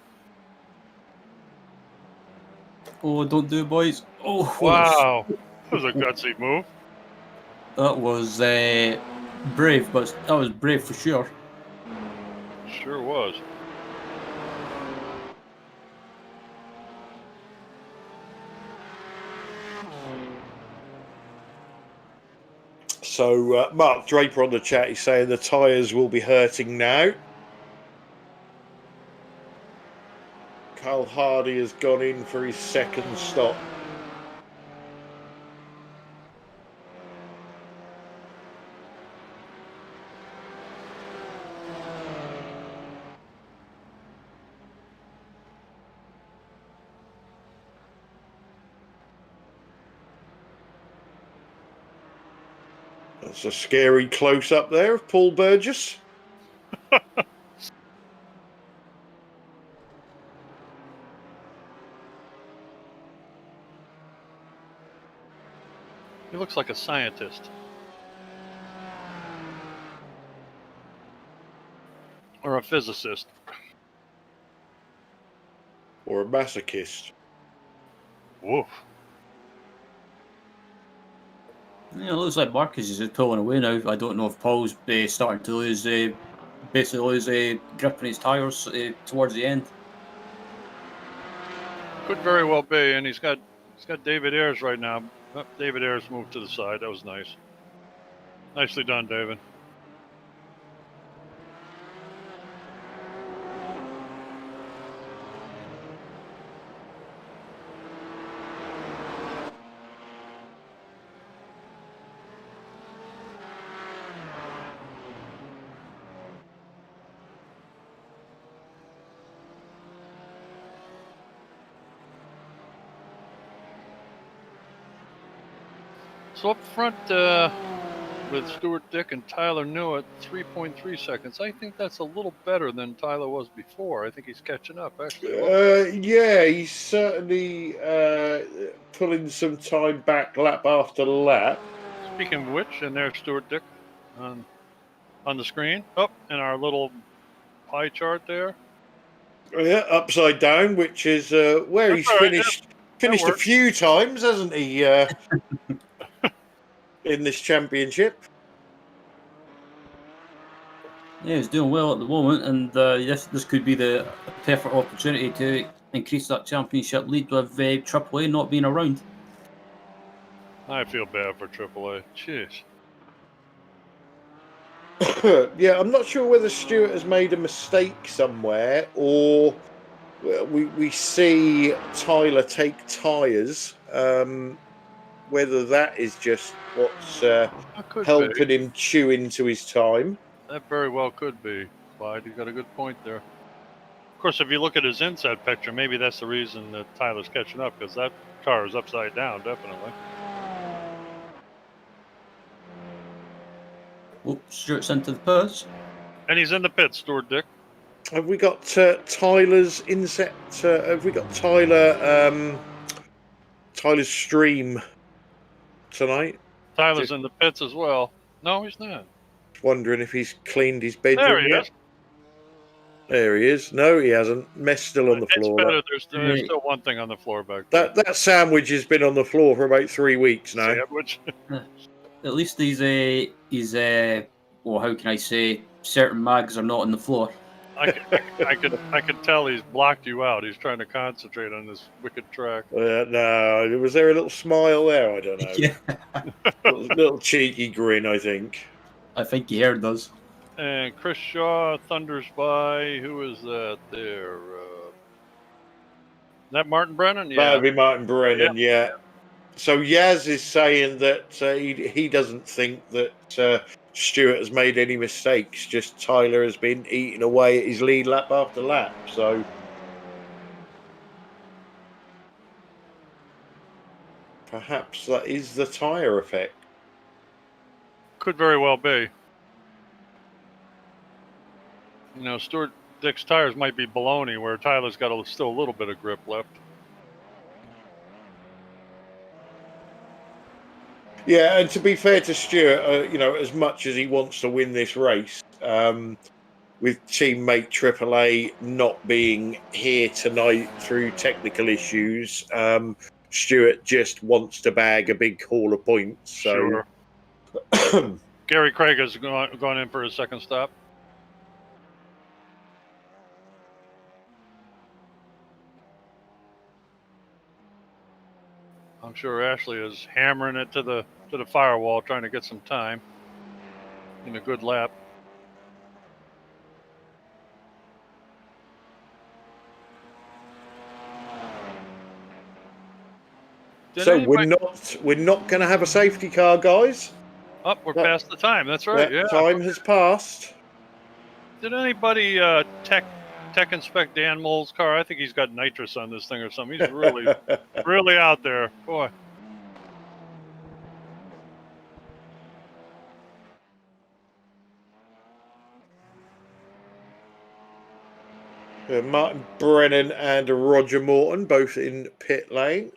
Oh, don't do it, boys. Oh, Wow. That was a gutsy move. That was brave, but that was brave for sure. Sure was. So Mark Draper on the chat is saying the tyres will be hurting now. Carl Hardy has gone in for his second stop. That's a scary close-up there of Paul Burgess. He looks like a scientist. Or a physicist. Or a masochist. Woof. Yeah, it looks like Marcus is just pulling away now. I don't know if Paul's starting to lose, basically lose grip on his tyres towards the end. Could very well be, and he's got David Ayres right now. Oh, David Ayres moved to the side. That was nice. Nicely done, David. So up front with Stuart Dick and Tyler New at 3.3 seconds. I think that's a little better than Tyler was before. I think he's catching up, actually. Yeah, he's certainly pulling some time back lap after lap. Speaking of which, and there's Stuart Dick on the screen. Oh, and our little pie chart there. Yeah, upside down, which is where That's he's all right, finished a works. few times, hasn't he? In this championship. Yeah, he's doing well at the moment, and this could be the perfect opportunity to increase that championship lead with AAA not being around. I feel bad for AAA. Jeez. Yeah, I'm not sure whether Stewart has made a mistake somewhere, or we see Tyler take tyres. Whether that is just what's That could be. helping him chew into his time. That very well could be. Clyde, you got a good point there. Of course, if you look at his inside picture, maybe that's the reason that Tyler's catching up, because that car is upside down, definitely. Oh, Stewart's into the pits. And he's in the pits, Stuart Dick. Have we got Tyler's inset? Have we got Tyler's stream tonight? Tyler's in the pits as well. No, he's not. Wondering if he's cleaned his bedroom There he yet. is. There he is. No, he hasn't. Mess still on the It's floor. better. There's still one thing on the floor back there. That sandwich has been on the floor for about 3 weeks now. Sandwich. At least well, how can I say, certain mags are not on the floor. I can tell he's blocked you out. He's trying to concentrate on this wicked track. No, was there a little smile there? I don't know. Yeah, little cheeky grin, I think. I think he heard us. And Chris Shaw thunders by. Who is that there? That Martin Brennan? Yeah. That'd be Martin Brennan, yeah. So Yaz is saying that he doesn't think that Stewart has made any mistakes. Just Tyler has been eating away at his lead lap after lap. So perhaps that is the tyre effect. Could very well be. You know, Stuart Dick's tires might be baloney, where Tyler's got still a little bit of grip left. Yeah, and to be fair to Stewart, you know, as much as he wants to win this race, with teammate AAA not being here tonight through technical issues, Stewart just wants to bag a big haul of points. So. Sure. Gary Craig has gone in for his second stop. I'm sure Ashley is hammering it to the firewall, trying to get some time in a good lap. We're not going to have a safety car, guys. Oh, we're past the time. That's right. Yeah, time has passed. Did anybody tech inspect Dan Mole's car? I think he's got nitrous on this thing or something. He's really, really out there, boy. Martin Brennan and Roger Morton both in pit lane.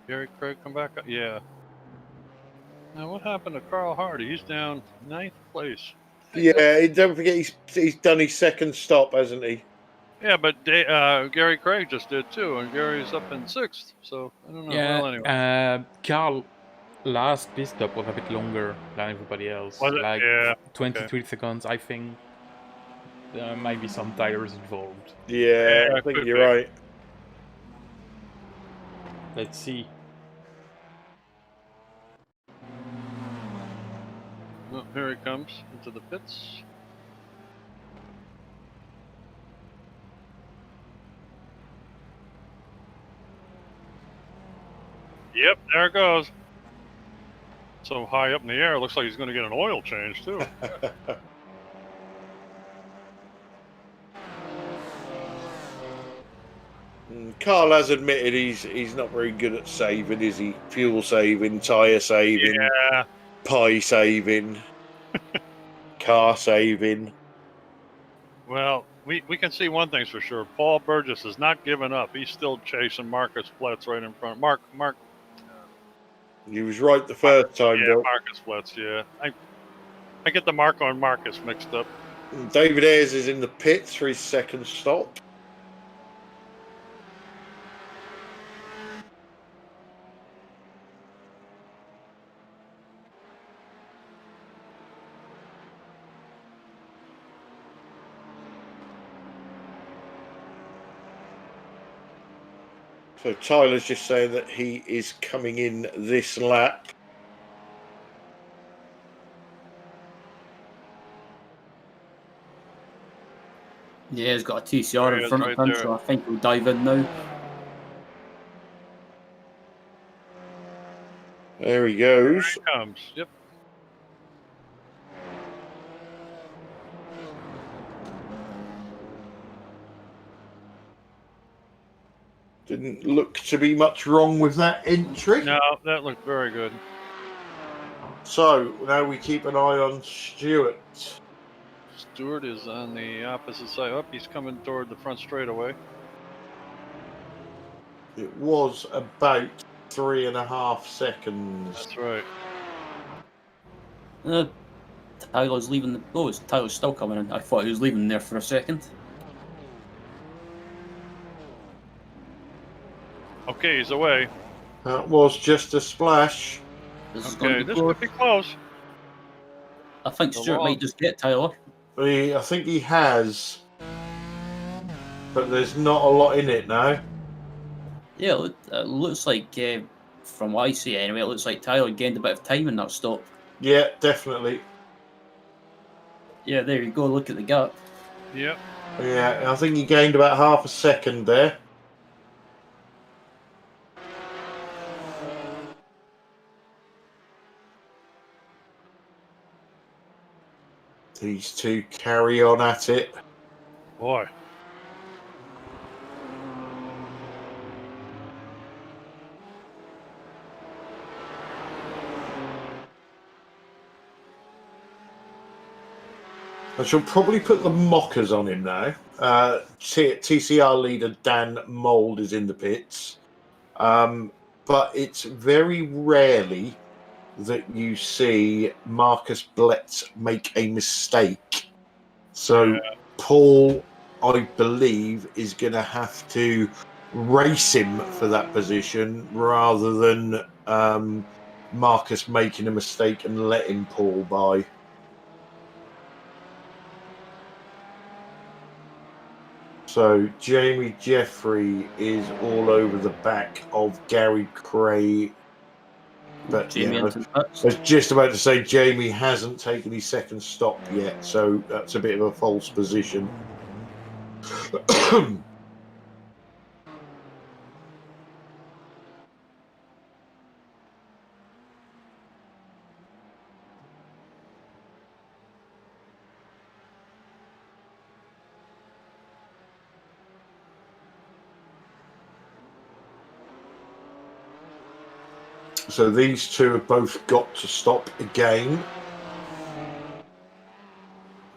Gary Craig come back up? Yeah. Now, what happened to Carl Hardy? He's down 9th place. Yeah, don't forget he's done his second stop, hasn't he? Yeah, but Gary Craig just did too, and Gary's up in 6th. So I don't know. Yeah, well, anyway. Carl last pit stop was a bit longer than everybody else. Was it? Like Yeah. 23 seconds, I think. There might be some tires involved. Yeah, I think you're right. Let's see. Well, here he comes into the pits. Yep, there it goes. So high up in the air, looks like he's going to get an oil change too. Carl has admitted he's not very good at saving, is he? Fuel saving, tyre saving, Yeah. pie saving, car saving. Well, we can see one thing's for sure. Paul Burgess has not given up. He's still chasing Marcus Pletz right in front. Mark. He was right the first time, Yeah, Bill. Marcus Pletz. Yeah. I get the Marco and Marcus mixed up. David Ayres is in the pits for his second stop. So Tyler's just saying that he is coming in this lap. Yeah, he's got a TCR in front of Right him, there. so I think he'll dive in now. There he goes. Here he comes. Yep. Didn't look to be much wrong with that entry. No, that looked very good. So now we keep an eye on Stewart. Stewart is on the opposite side. Up, he's coming toward the front straightaway. It was about 3.5 seconds. That's right. Tyler's leaving. Tyler's still coming in. I thought he was leaving there for a second. Okay, he's away. That was just a splash. This is going Okay, to be this good. could be close. I think The Stuart long- might just get Tyler. I think he has, but there's not a lot in it now. Yeah, it looks like, from what I see anyway, it looks like Tyler gained a bit of time in that stop. Yeah, definitely. Yeah, there you go. Look at the gap. Yep. Yeah, I think he gained about 0.5 second there. These two carry on at it. Boy. I shall probably put the mockers on him now. TCR leader Dan Mould is in the pits. But it's very rarely that you see Marcus Blitz make a mistake. So Paul, I believe, is going to have to race him for that position rather than Marcus making a mistake and letting Paul by. So Jamie Jeffrey is all over the back of Gary Cray. But Jamie yeah, into the pits. I was just about to say Jamie hasn't taken his second stop yet, so that's a bit of a false position. So these two have both got to stop again,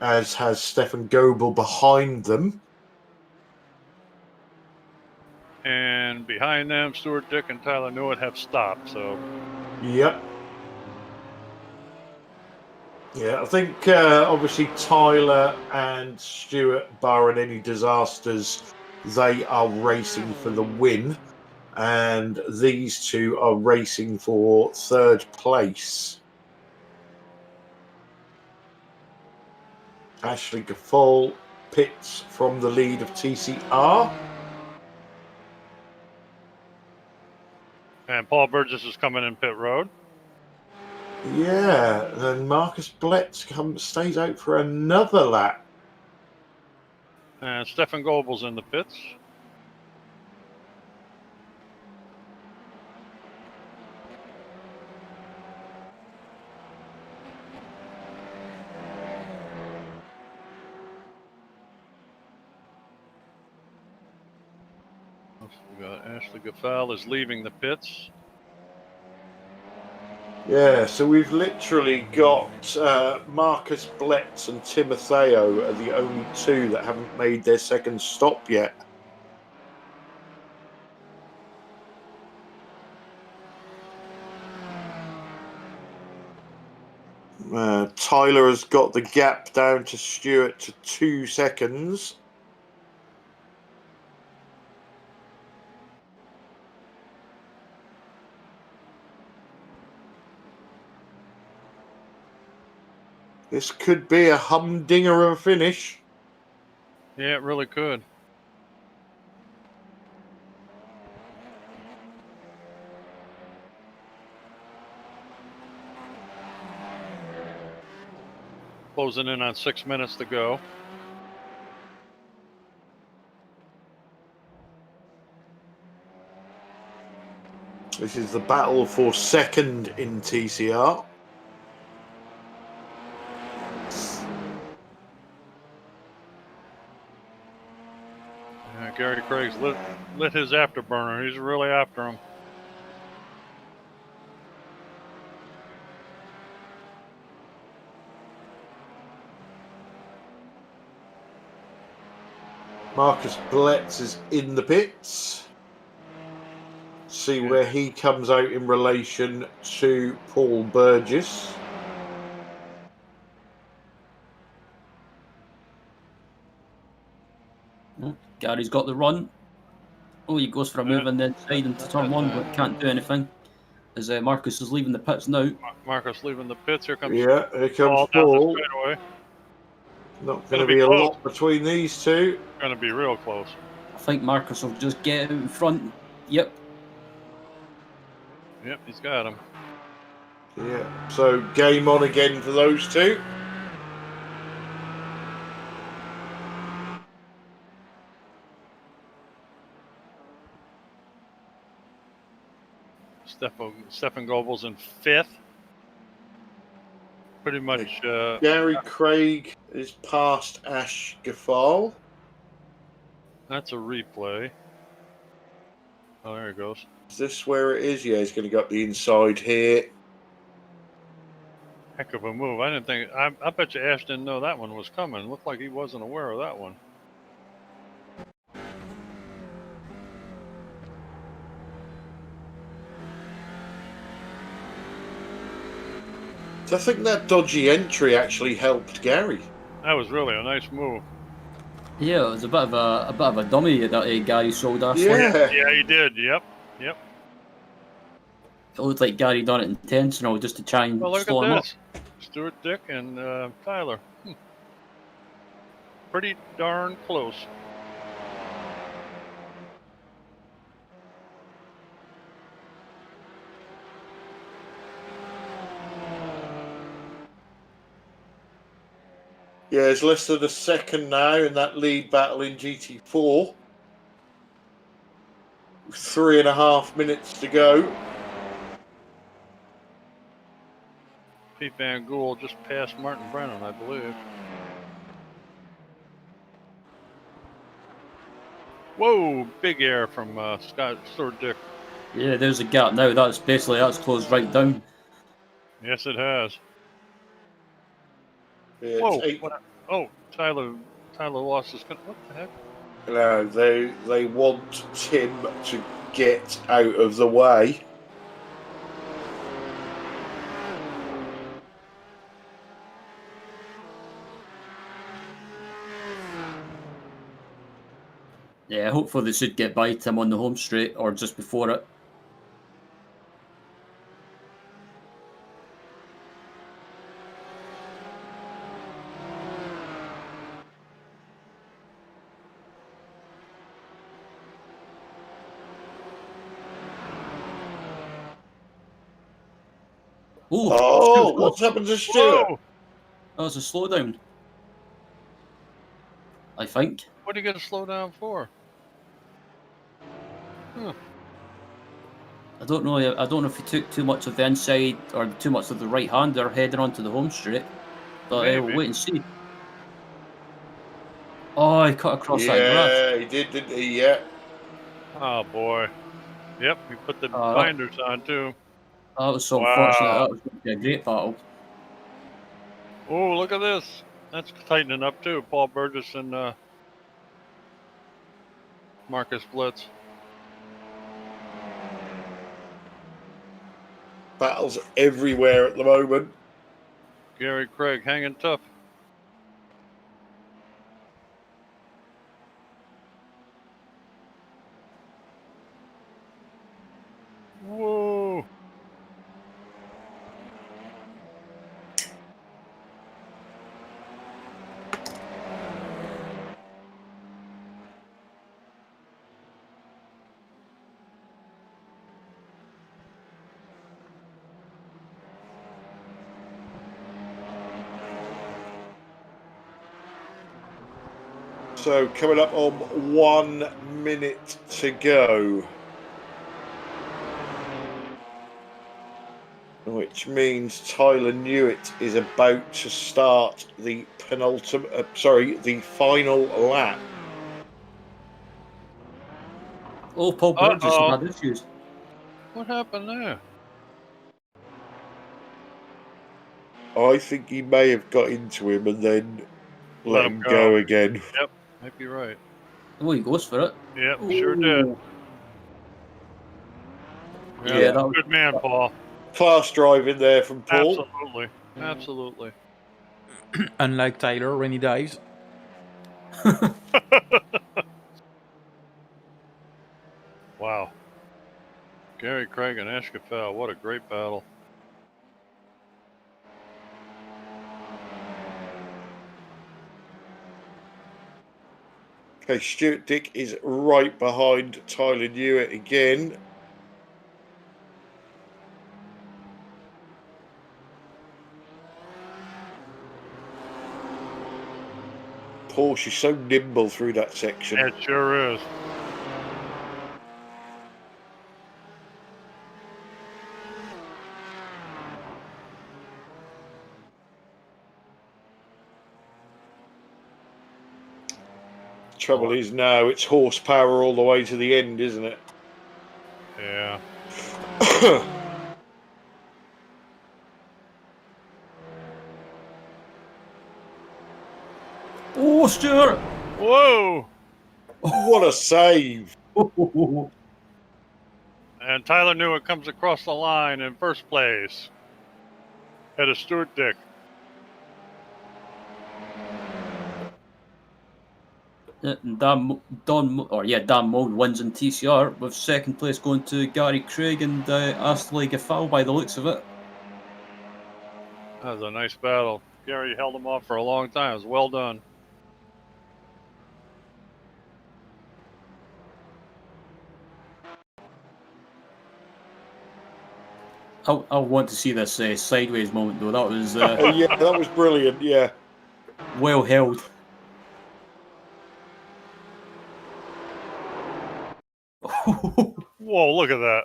as has Stefan Goebel behind them. And behind them, Stuart Dick and Tyler Newitt have stopped. So Yep. Yeah, I think obviously Tyler and Stewart, barring any disasters, they are racing for the win. And these two are racing for third place. Ashley Gaffol pits from the lead of TCR. and Paul Burgess is coming in pit road. Yeah, then Marcus Blitz stays out for another lap. And Stefan Goebel's in the pits. We got Ashley Gaffal is leaving the pits. Yeah, so we've literally got Marcus Blitz and Timotheo are the only two that haven't made their second stop yet. Tyler has got the gap down to Stewart to 2 seconds. This could be a humdinger of a finish. Yeah, it really could. Closing in on 6 minutes to go. This is the battle for second in TCR. Yeah, Gary Craig's lit his afterburner. He's really after him. Marcus Blitz is in the pits. See where he comes out in relation to Paul Burgess. Oh, Gary's got the run. Oh, he goes for a move on the inside into turn one, but can't do anything. As Marcus is leaving the pits now. Marcus leaving the pits. Here comes Here comes Paul. Paul. Down the straightaway. Not going to be a lot between these two. Going to be real close. I think Marcus will just get out in front. Yep. Yep, he's got him. Yeah, so game on again for those two. Stefan Goebel's in 5th. Pretty much. Gary Craig is past Ash Gaffal. That's a replay. Oh, there he goes. Is this where it is? Yeah, he's going to go up the inside here. Heck of a move. I didn't think. I bet you Ash didn't know that one was coming. Looked like he wasn't aware of that one. So I think that dodgy entry actually helped Gary. That was really a nice move. Yeah, it was a bit of a dummy that Gary sold us. Yeah. Yeah, he did. Yep. It looked like Gary done it intentional just to try and Well, look slow him at up. this. Stuart, Dick, and Tyler. Pretty darn close. Yeah, it's less than a second now in that lead battle in GT4. 3.5 minutes to go. Pete Van Gool just passed Martin Brennan, I believe. Whoa, big air from Stuart Dick. Yeah, there's a gap now. That's closed right down. Yes, it has. Yeah, Whoa! Tyler lost his. What the heck? No, they want Tim to get out of the way. Yeah, hopefully they should get by Tim on the home straight or just before it. Oh, what's happened to Stuart? Whoa! That was a slowdown, I think. What are you going to slow down for? I don't know if he took too much of the inside or too much of the right hander heading onto the home straight. But we'll wait and see. Oh, he cut across that grass. Yeah, he did, didn't he? Yeah. Oh boy. Yep, he put the binders on too. That was so unfortunate. That was going to be a great battle. Oh, look at this. That's tightening up too. Paul Burgess and Marcus Blitz. Battles everywhere at the moment. Gary Craig hanging tough. Whoa. So coming up on 1 minute to go. Which means Tyler Newitt is about to start the the final lap. Oh, Paul Burgess Uh-oh. had issues. What happened there? I think he may have got into him and then let him go again. Yep, might be right. Oh, he goes for it. Yep, sure did. Ooh. Yeah, that was good man, Paul. Class driving there from Paul. Absolutely. Absolutely. Unlike Tyler when he dives. Wow. Gary Craig and Eshkafel, what a great battle. Okay, Stuart Dick is right behind Tyler Newitt again. Paul, she's so nimble through that section. It sure is. Trouble is now it's horsepower all the way to the end, isn't it? Yeah. Oh, Stuart! Whoa! What a save! And Tyler Newitt comes across the line in first place. Head of Stuart Dick. Dan Mould wins in TCR, with second place going to Gary Craig and Astley Gaffal by the looks of it. That was a nice battle. Gary held him off for a long time. It was well done. I want to see this sideways moment though. That was Yeah, that was brilliant. Yeah, well held. Whoa, look at that.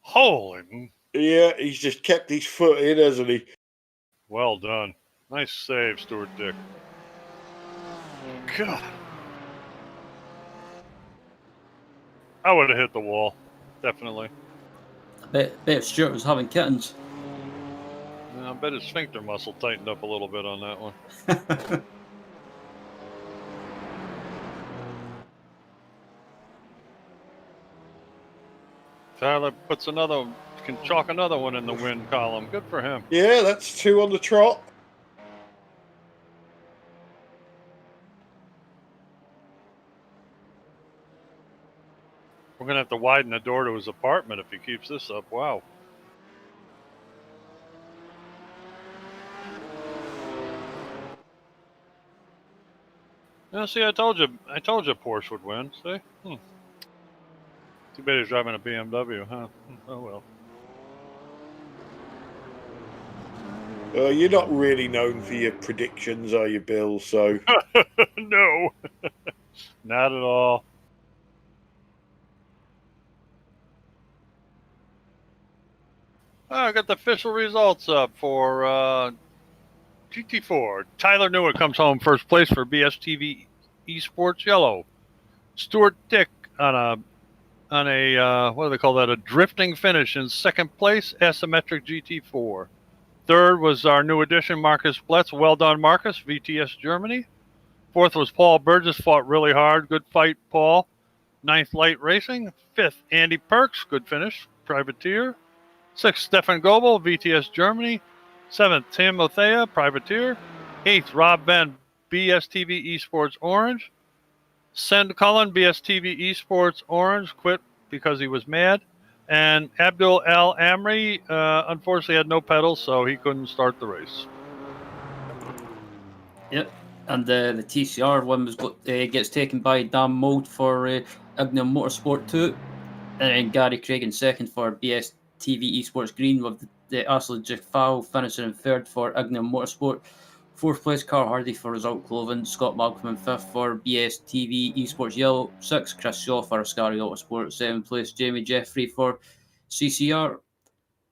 Holy. yeah, he's just kept his foot in, hasn't he? Well done. Nice save, Stuart Dick. God. I would have hit the wall. Definitely. I bet Stuart was having kittens. Yeah, I bet his sphincter muscle tightened up a little bit on that one. Tyler puts can chalk another one in the win column. Good for him. Yeah, that's 2 on the trot. We're going to have to widen the door to his apartment if he keeps this up. Wow. Yeah, see, I told you Porsche would win. See? Too bad he's driving a BMW, huh? Oh, well. You're not really known for your predictions, are you, Bill? So No. Not at all. I got the official results up for GT4. Tyler Newitt comes home first place for BSTV Esports Yellow. Stuart Dick on a what do they call that? A drifting finish in second place, asymmetric GT4. Third was our new addition, Marcus Bletz. Well done, Marcus, VTS Germany. Fourth was Paul Burgess, fought really hard. Good fight, Paul. Ninth, Light Racing. Fifth, Andy Perks, good finish, Privateer. Sixth, Stefan Goebel, VTS Germany. 7th, Tim Othea, Privateer. 8th, Rob Van, BSTV Esports Orange. Send Cullen, BSTV Esports Orange, quit because he was mad. And Abdul Al Amri, unfortunately, had no pedals, so he couldn't start the race. Yep. And the TCR one gets taken by Dan Mold for IMSA Motorsport 2. And then Gary Craig in second for BSTV Esports Green, with the Ashley Jafal finishing in third for IMSA Motorsport. Fourth place, Carl Hardy for Result Clothing. Scott Malcolm in fifth for BSTV Esports Yellow. Sixth, Chris Shaw for Ascari Autosport. Seventh place, Jamie Jeffrey for CCR.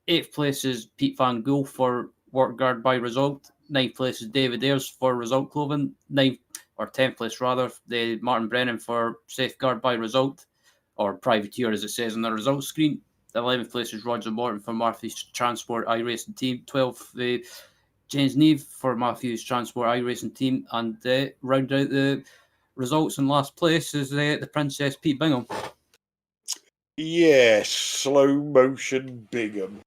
Eighth place is Pete Van Gool for Work Guard by Result. Ninth place is David Ayres for Result Clothing. 10th place rather, the Martin Brennan for Safeguard by Result, or Privateer as it says on the results screen. 11th place is Roger Morton for Matthews Transport iRacing Team. 12th, James Neve for Matthews Transport iRacing Team. And round out the results in last place is the Princess Pete Bingham. Yes, slow motion Bingham.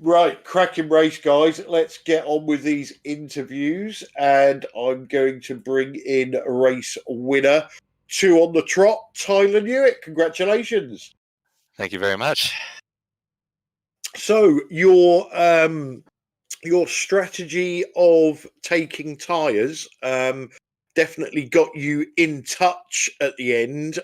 Right, cracking race, guys. Let's get on with these interviews, and I'm going to bring in race winner 2 on the trot, Tyler Newitt. Congratulations. Thank you very much. So your strategy of taking tyres definitely got you in touch at the end.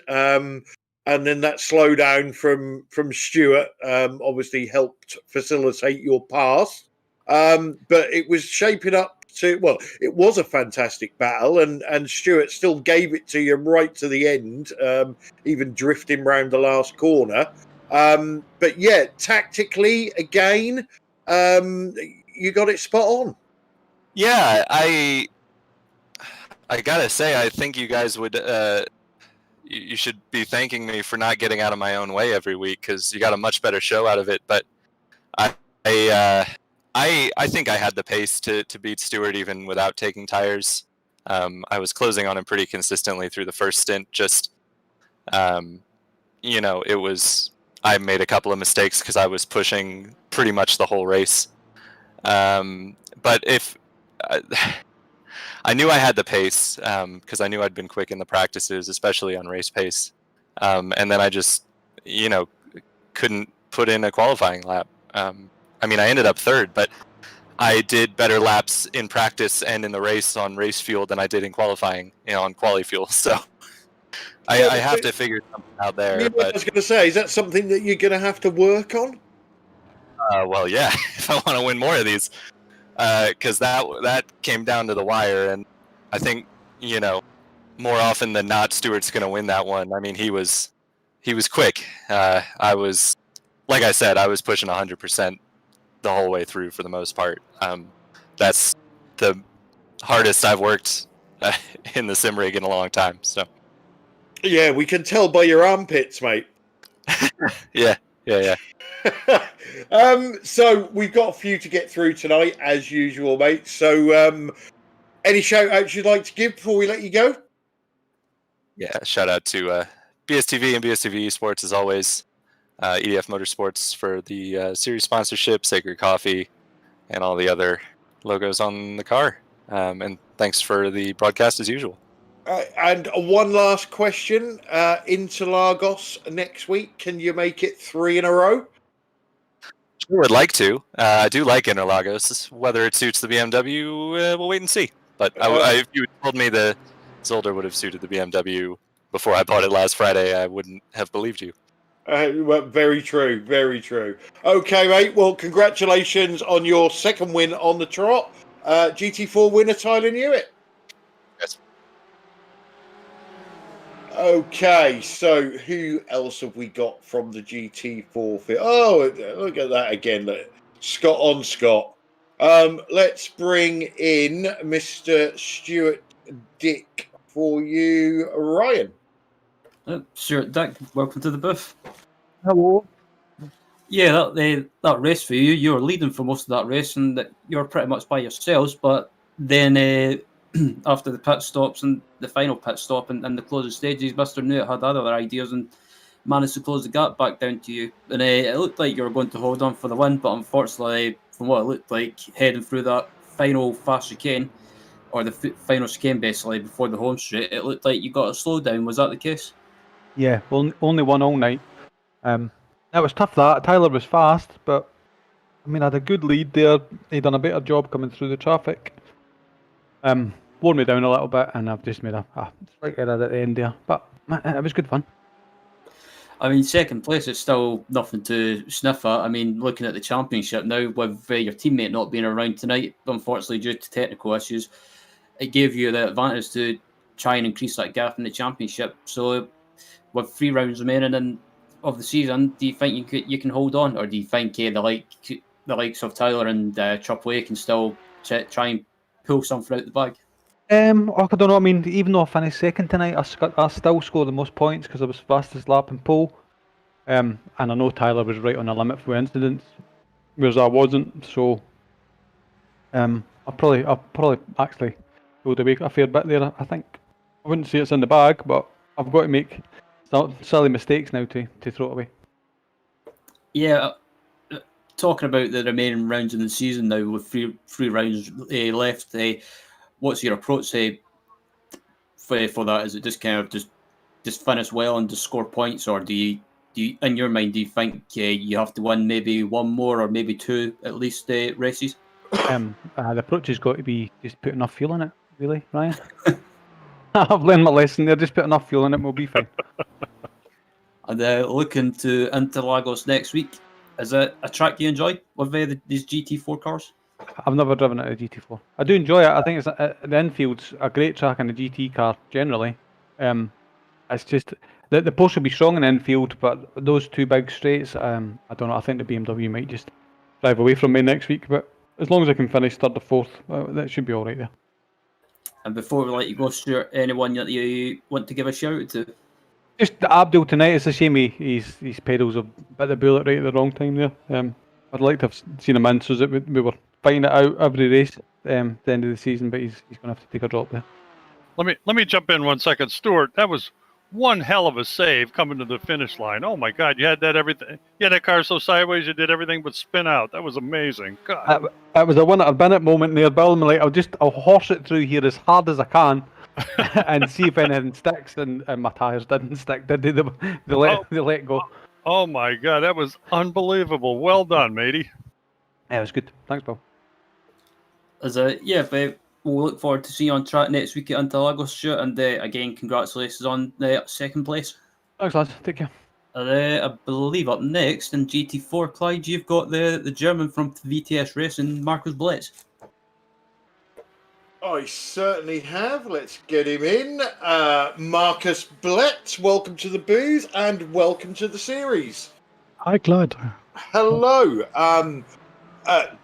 And then that slowdown from Stuart obviously helped facilitate your pass. But it was shaping up to, well, it was a fantastic battle, and Stuart still gave it to you right to the end, even drifting round the last corner. But yeah, tactically, again, you got it spot on. Yeah, I gotta say, I think you guys would... you should be thanking me for not getting out of my own way every week, because you got a much better show out of it. But I think I had the pace to beat Stewart even without taking tires. I was closing on him pretty consistently through the first stint. Just it was, I made a couple of mistakes because I was pushing pretty much the whole race. But if I knew I had the pace because I knew I'd been quick in the practices, especially on race pace. And then I just, couldn't put in a qualifying lap. I mean, I ended up third, but I did better laps in practice and in the race on race fuel than I did in qualifying, on quali fuel. So I have to figure something out there. Yeah, but I was going to say, is that something that you're going to have to work on? Well, yeah, if I want to win more of these. Because that came down to the wire, and I think more often than not, Stewart's going to win that one. I mean, he was quick. I was, like I said, I was pushing 100% the whole way through for the most part. That's the hardest I've worked in the sim rig in a long time. So yeah, we can tell by your armpits, mate. yeah. So we've got a few to get through tonight, as usual, mate. So any shout outs you'd like to give before we let you go? Yeah, shout out to BSTV and BSTV Esports as always. EDF Motorsports for the series sponsorship, Sacred Coffee, and all the other logos on the car. And thanks for the broadcast as usual. And one last question. Interlagos next week. Can you make it 3 in a row? Sure, would like to. I do like Interlagos. Whether it suits the BMW, we'll wait and see. But if you told me the Zolder would have suited the BMW before I bought it last Friday, I wouldn't have believed you. Well, very true, very true. Okay, mate. Well, congratulations on your second win on the trot. GT4 winner Tyler Newitt. Yes. Okay, so who else have we got from the GT4 field? Oh, look at that again. Look. Scott on Scott. Let's bring in Mr. Stuart Dick for you, Ryan. Stuart Dick, welcome to the booth. Hello. Yeah, that race for you, you were leading for most of that race, and that you were pretty much by yourselves. But then after the pit stops and the final pit stop and the closing stages, Mr. Newitt had other ideas and managed to close the gap back down to you. And it looked like you were going to hold on for the win, but unfortunately, from what it looked like, heading through that final fast chicane, or the final chicane basically before the home straight, it looked like you got a slowdown. Was that the case? Yeah, only one all night. That was tough. That Tyler was fast, but I mean, I had a good lead there. He done a better job coming through the traffic. Wore me down a little bit, and I've just made a slight error at the end there. But it was good fun. I mean, second place is still nothing to sniff at. I mean, looking at the championship now, with your teammate not being around tonight, unfortunately due to technical issues, it gave you the advantage to try and increase that gap in the championship. So, with 3 rounds remaining of the season, do you think you can hold on, or do you think the likes of Tyler and Triple A can still try and pull something out the bag? I don't know. I mean, even though I finished second tonight, I still scored the most points because I was fastest lap in pole. And I know Tyler was right on the limit for incidents, whereas I wasn't. So, I'll probably actually pulled away a fair bit there. I think I wouldn't say it's in the bag, but I've got to make silly mistakes now to throw it away. Yeah, talking about the remaining rounds in the season now, with three rounds left, what's your approach for that? Is it just kind of just finish well and just score points, or do you in your mind, do you think you have to win maybe one more or maybe 2 at least races? The approach has got to be just put enough fuel in it, really, Ryan. I've learned my lesson there. Just put enough fuel in it, and we'll be fine. And looking to Interlagos next week, is it a track you enjoy with these GT4 cars? I've never driven a GT4. I do enjoy it. I think it's the infield's a great track in a GT car generally. It's just the post will be strong in the infield, but those 2 big straights, I don't know. I think the BMW might just drive away from me next week. But as long as I can finish 3rd or 4th, that should be all right there. And before we let you go, Stuart, anyone that you want to give a shout out to? Just Abdul tonight. It's a shame his pedals have bit the bullet right at the wrong time there. I'd like to have seen him in so that we were fighting it out every race at the end of the season, but he's going to have to take a drop there. Let me jump in 1 second, Stuart. That was one hell of a save coming to the finish line. Oh my God, you had that car so sideways you did everything but spin out. That was amazing. God. It was a winner Bennett moment there, Bill. I'm like, I'll horse it through here as hard as I can and see if anything sticks. And my tyres didn't stick, did they? They let go. Oh my God, that was unbelievable. Well done, matey. Yeah, it was good. Thanks, Bill. We'll look forward to seeing you on track next week at Interlagos, Stuart. And again, congratulations on the 2nd place. Thanks, lads. Take care. I believe up next in GT4, Clyde, you've got the German from VTS Racing, Marcus Blitz. I certainly have. Let's get him in. Marcus Blett, welcome to the booth and welcome to the series. Hi, Clyde. Hello.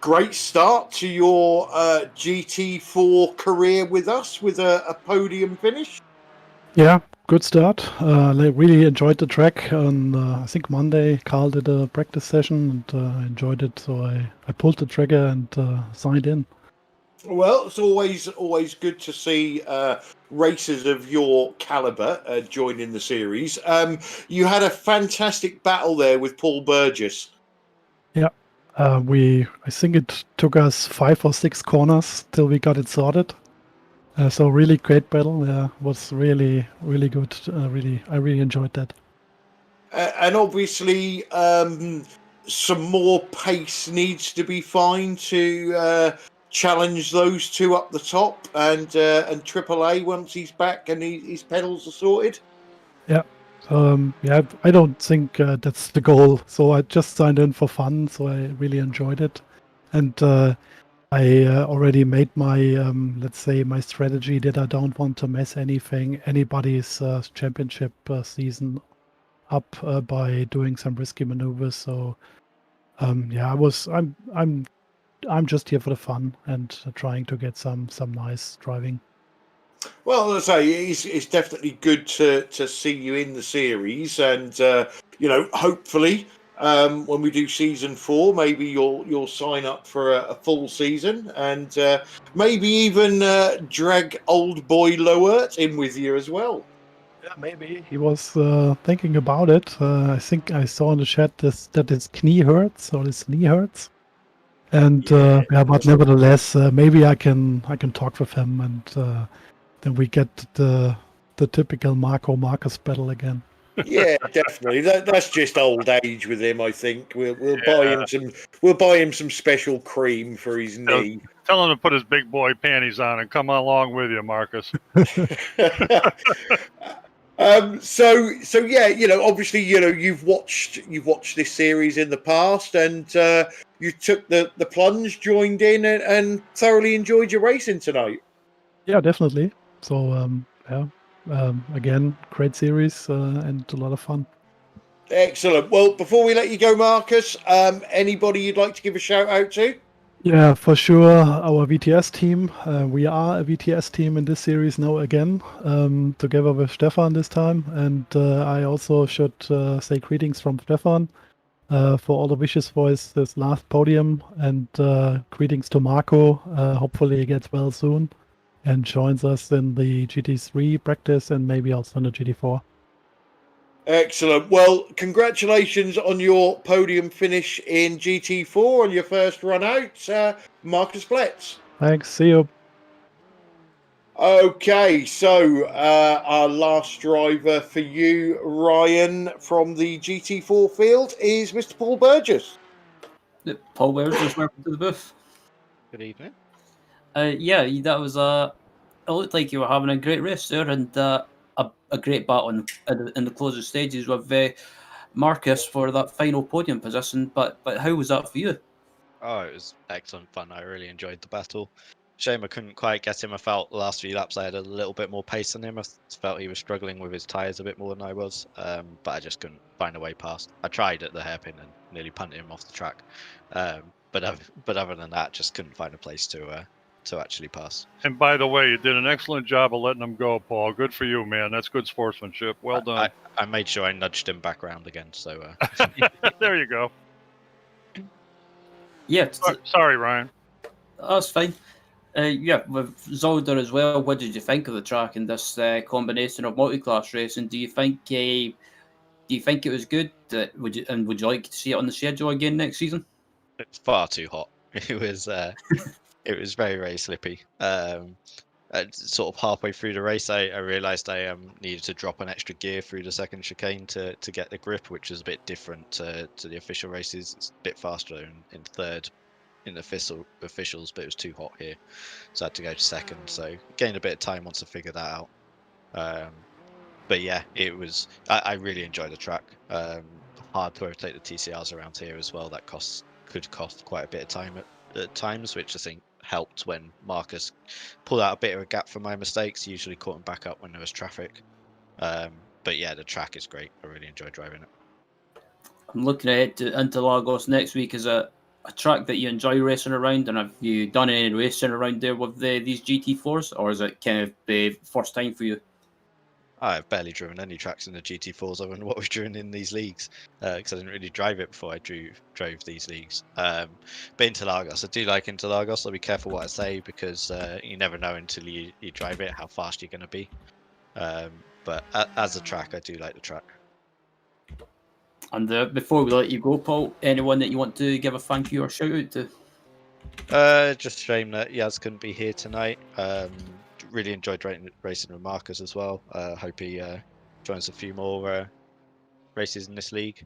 Great start to your GT4 career with us with a podium finish. Yeah, good start. I really enjoyed the track. On I think Monday, Carl did a practice session and enjoyed it. So I pulled the trigger and signed in. Well, it's always good to see racers of your caliber joining the series. You had a fantastic battle there with Paul Burgess. Yeah, I think it took us 5 or 6 corners till we got it sorted. So really great battle. Yeah, was really good. I really enjoyed that. And obviously, some more pace needs to be found to challenge those 2 up the top, and AAA once he's back and his pedals are sorted. Yeah. I don't think that's the goal. So I just signed in for fun. So I really enjoyed it, and I already made my let's say my strategy that I don't want to mess anybody's championship season up by doing some risky maneuvers. So I'm just here for the fun and trying to get some nice driving. Well, as I say, it's definitely good to see you in the series, and hopefully, when we do season 4, maybe you'll sign up for a full season, and maybe even drag old boy Lowert in with you as well. Yeah, maybe he was thinking about it. I think I saw in the chat that his knee hurts or his knee hurts. And yeah, but nevertheless, maybe I can talk with him, and then we get the typical Marcus battle again. Yeah, definitely. That's just old age with him. I think we'll buy him some special cream for his knee. Tell him to put his big boy panties on and come along with you, Marcus. So yeah, obviously, you've watched this series in the past, and you took the plunge, joined in, and thoroughly enjoyed your racing tonight. Yeah, definitely. So yeah, again, great series and a lot of fun. Excellent. Well, before we let you go, Marcus, anybody you'd like to give a shout out to? Yeah, for sure. Our VTS team. We are a VTS team in this series now again, together with Stefan this time. And I also should say greetings from Stefan for all the wishes for his last podium. And greetings to Marco. Hopefully he gets well soon and joins us in the GT3 practice and maybe also in the GT4. Excellent. Well, congratulations on your podium finish in GT4 on your first run out, Marcus Fletz. Thanks. See you. Okay, so our last driver for you, Ryan, from the GT4 field is Mr. Paul Burgess. Paul Burgess, welcome to the booth. Good evening. Yeah, that was it looked like you were having a great race there, and a great battle in the closing stages with Marcus for that final podium position. But how was that for you? Oh, it was excellent fun. I really enjoyed the battle. Shame I couldn't quite get him. I felt the last few laps I had a little bit more pace than him. I felt he was struggling with his tyres a bit more than I was, but I just couldn't find a way past. I tried at the hairpin and nearly punted him off the track, but other than that, just couldn't find a place to actually pass. And by the way, you did an excellent job of letting him go, Paul. Good for you, man. That's good sportsmanship. Well done. I made sure I nudged him back around again. So there you go. Yeah. Sorry, Ryan. That's fine. Yeah, with Zolder as well, what did you think of the track in this combination of multi-class racing? Do you think it was good? Would you like to see it on the schedule again next season? It's far too hot. It was it was very, very slippy. Sort of halfway through the race, I realised I needed to drop an extra gear through the second chicane to get the grip, which was a bit different to the official races. It's a bit faster in third in the officials, but it was too hot here, so I had to go to second. So gained a bit of time once I figured that out. But yeah, it was. I really enjoyed the track. Hard to overtake the TCRs around here as well. That could cost quite a bit of time at times, which I think helped when Marcus pulled out a bit of a gap for my mistakes. He usually caught him back up when there was traffic. But yeah, the track is great. I really enjoyed driving it. I'm looking ahead to Interlagos next week. Is a track that you enjoy racing around, and have you done any racing around there with these GT4s, or is it kind of the first time for you? I've barely driven any tracks in the GT4s other than what we've driven in these leagues, because I didn't really drive it before I drove these leagues. But Interlagos, I do like Interlagos. I'll be careful what I say, because you never know until you drive it how fast you're going to be. But as a track, I do like the track. And before we let you go, Paul, anyone that you want to give a thank you or shout out to? Just a shame that Yaz couldn't be here tonight. Really enjoyed racing with Marcus as well. Hope he joins a few more races in this league.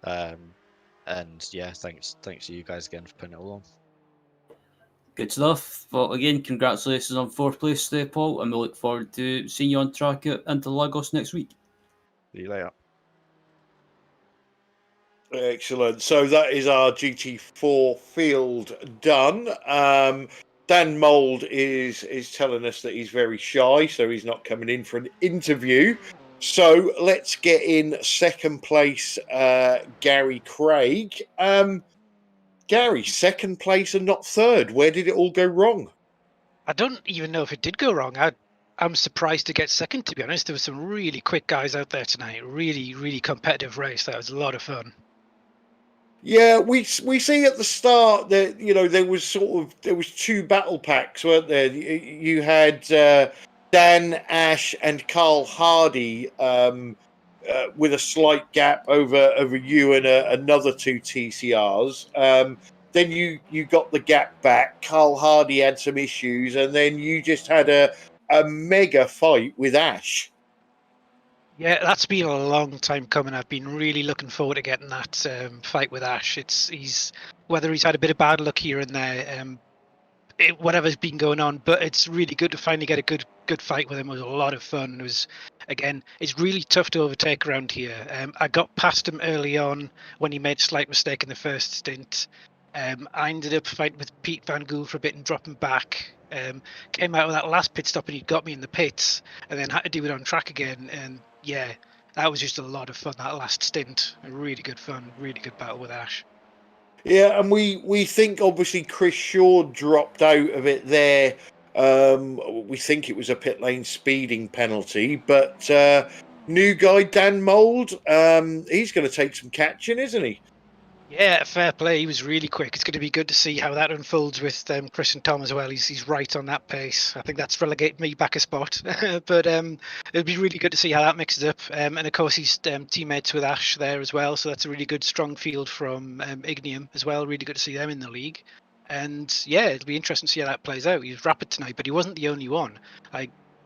And yeah, thanks to you guys again for putting it all on. Good stuff. Well, again, congratulations on fourth place there, Paul, and we look forward to seeing you on track at Interlagos next week. See you later. Excellent. So that is our GT4 field done. Dan Mould is telling us that he's very shy, so he's not coming in for an interview. So let's get in second place, Gary Craig. Gary, second place and not third. Where did it all go wrong? I don't even know if it did go wrong. I'm surprised to get second, to be honest. There were some really quick guys out there tonight. Really, really competitive race. That was a lot of fun. Yeah, we see at the start that there was two battle packs, weren't there? You had Dan, Ash, and Carl Hardy with a slight gap over you and another 2 TCRs. Then you got the gap back. Carl Hardy had some issues, and then you just had a mega fight with Ash. Yeah, that's been a long time coming. I've been really looking forward to getting that fight with Ash. Whether he's had a bit of bad luck here and there, whatever's been going on, but it's really good to finally get a good fight with him. It was a lot of fun. It's really tough to overtake around here. I got past him early on when he made a slight mistake in the first stint. I ended up fighting with Pete Van Gool for a bit and dropping back. Came out of that last pit stop and he got me in the pits, and then had to do it on track again. And yeah, that was just a lot of fun. That last stint, really good fun, really good battle with Ash. Yeah, and we think obviously Chris Shaw dropped out of it there. We think it was a pit lane speeding penalty, but new guy Dan Mould, he's going to take some catching, isn't he? Yeah, fair play. He was really quick. It's going to be good to see how that unfolds with Chris and Tom as well. He's right on that pace. I think that's relegated me back a spot, but it'll be really good to see how that mixes up. And of course, he's teammates with Ash there as well, so that's a really good, strong field from Ignium as well. Really good to see them in the league. And yeah, it'll be interesting to see how that plays out. He was rapid tonight, but he wasn't the only one.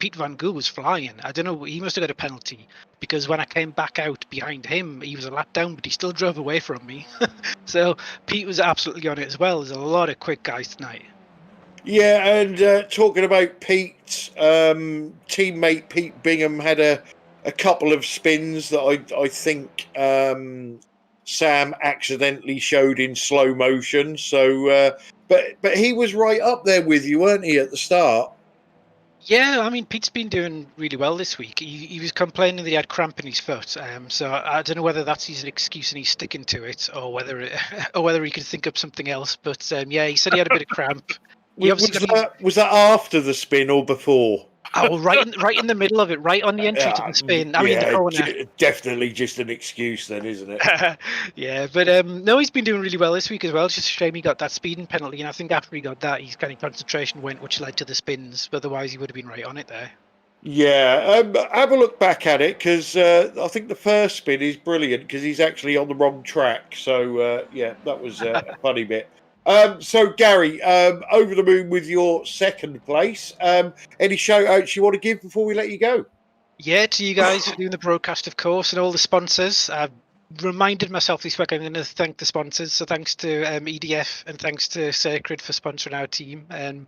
Pete Van Gool was flying. I don't know, he must have got a penalty because when I came back out behind him, he was a lap down, but he still drove away from me. So Pete was absolutely on it as well. There's a lot of quick guys tonight. Yeah, and talking about Pete, teammate Pete Bingham had a couple of spins that I think Sam accidentally showed in slow motion. So, but he was right up there with you, weren't he, at the start? Yeah, I mean, Pete's been doing really well this week. He was complaining that he had cramp in his foot, so I don't know whether that's his excuse and he's sticking to it, or whether he could think up something else. But yeah, he said he had a bit of cramp. Was that after the spin or before? Oh, right in the middle of it, right on the entry to the spin. I mean, the corner. Definitely just an excuse then, isn't it? Yeah, but no, he's been doing really well this week as well. It's just a shame he got that speeding penalty, and I think after he got that, his kind of concentration went, which led to the spins. But otherwise, he would have been right on it there. Yeah, have a look back at it because I think the first spin is brilliant because he's actually on the wrong track. So yeah, that was a funny bit. So Gary, over the moon with your second place. Any shout outs you want to give before we let you go? Yeah, to you guys for doing the broadcast, of course, and all the sponsors. I've reminded myself this week I'm going to thank the sponsors. So thanks to EDF and thanks to Sacred for sponsoring our team. And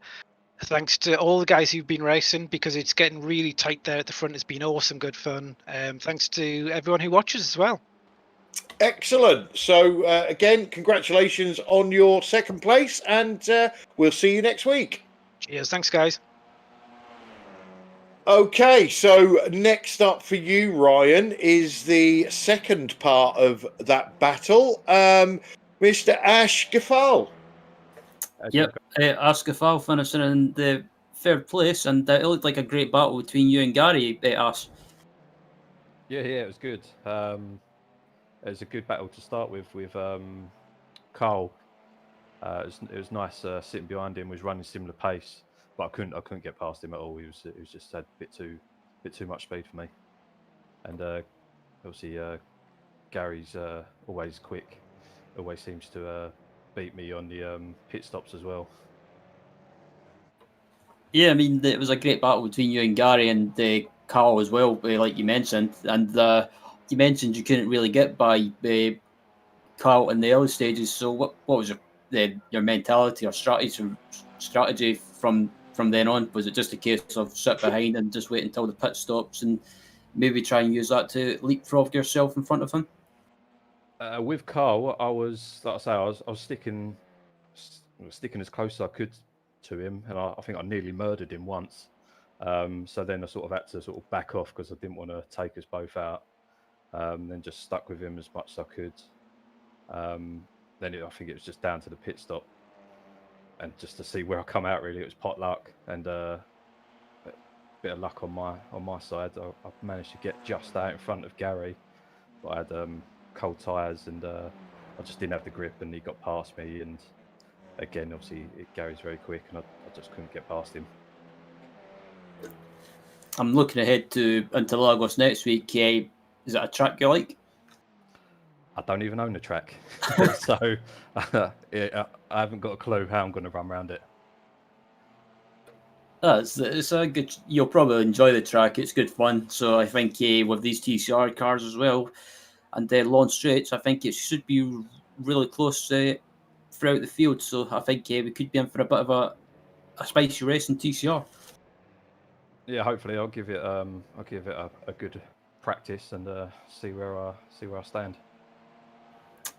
thanks to all the guys who've been racing because it's getting really tight there at the front. It's been awesome, good fun. Thanks to everyone who watches as well. Excellent. So again, congratulations on your second place, and we'll see you next week. Cheers. Thanks, guys. Okay, so next up for you, Ryan, is the second part of that battle. Mr. Ash Gafal. Yep, Ash Gafal finishing in the third place, and it looked like a great battle between you and Gary, Ash. Yeah, it was good. It was a good battle to start with Carl. It was nice sitting behind him. Was running similar pace, but I couldn't get past him at all. He was just had a bit too much speed for me. And obviously Gary's always quick. Always seems to beat me on the pit stops as well. Yeah, I mean it was a great battle between you and Gary and Carl as well, like you mentioned. And you mentioned you couldn't really get by Carl in the early stages. So what was your mentality or strategy from then on? Was it just a case of sit behind and just wait until the pit stops and maybe try and use that to leapfrog yourself in front of him? With Carl, I was sticking as close as I could to him, and I think I nearly murdered him once. So then I sort of had to sort of back off because I didn't want to take us both out. Then just stuck with him as much as I could. Then I think it was just down to the pit stop, and just to see where I come out. Really, it was pot luck and a bit of luck on my side. I managed to get just out in front of Gary, but I had cold tyres and I just didn't have the grip, and he got past me. And again, obviously, Gary's very quick, and I just couldn't get past him. I'm looking ahead to Interlagos next week. Is it a track you like? I don't even own the track, so I haven't got a clue how I'm going to run around it. It's a good. You'll probably enjoy the track. It's good fun. So I think with these TCR cars as well, and long straights, I think it should be really close throughout the field. So I think we could be in for a bit of a spicy race in TCR. Yeah, hopefully I'll give it a good practice and see where I stand.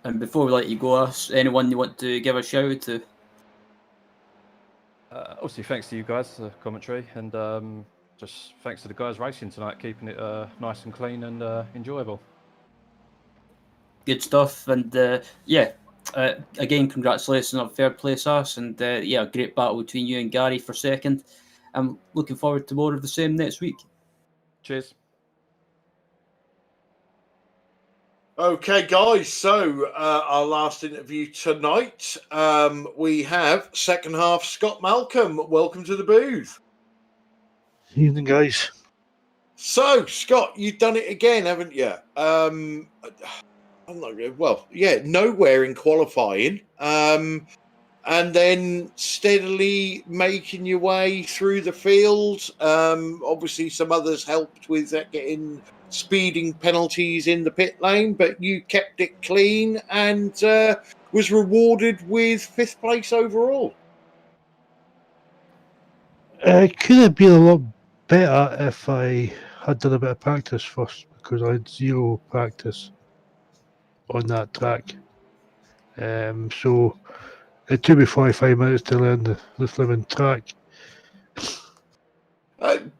And before we let you go, anyone you want to give a shout out to? Obviously, thanks to you guys for the commentary, and just thanks to the guys racing tonight, keeping it nice and clean and enjoyable. Good stuff, and again, congratulations on third place, us, and a great battle between you and Gary for second. I'm looking forward to more of the same next week. Cheers. Okay, guys, so our last interview tonight, we have second half Scott Malcolm. Welcome to the booth. Evening, guys. So, Scott, you've done it again, haven't you? I'm not nowhere in qualifying, and then steadily making your way through the field. Obviously, some others helped with getting speeding penalties in the pit lane, but you kept it clean and was rewarded with 5th place overall. It could have been a lot better if I had done a bit of practice first, because I had 0 practice on that track. So it took me 45 minutes to learn the living track.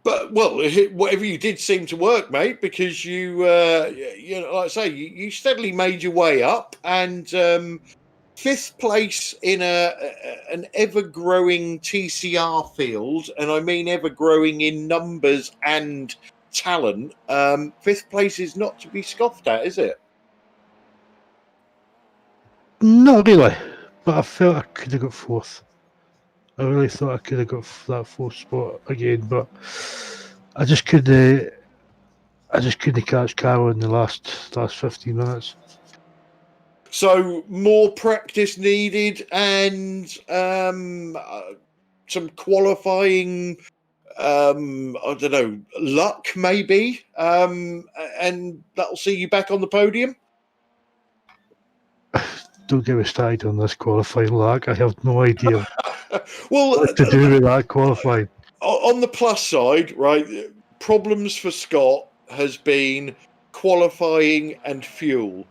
But whatever you did seemed to work, mate, because you like I say, you steadily made your way up, and 5th place in an ever-growing TCR field, and I mean ever-growing in numbers and talent. 5th place is not to be scoffed at, is it? Not really, but I felt I could have got 4th. I really thought I could have got that 4th spot again, but I just couldn't catch Carol in the last 15 minutes. So more practice needed, and some qualifying, I don't know, luck maybe, and that'll see you back on the podium. Don't get me started on this qualifying luck. I have no idea Well, what to do with that qualifying. On the plus side, right, problems for Scott has been qualifying and fuel.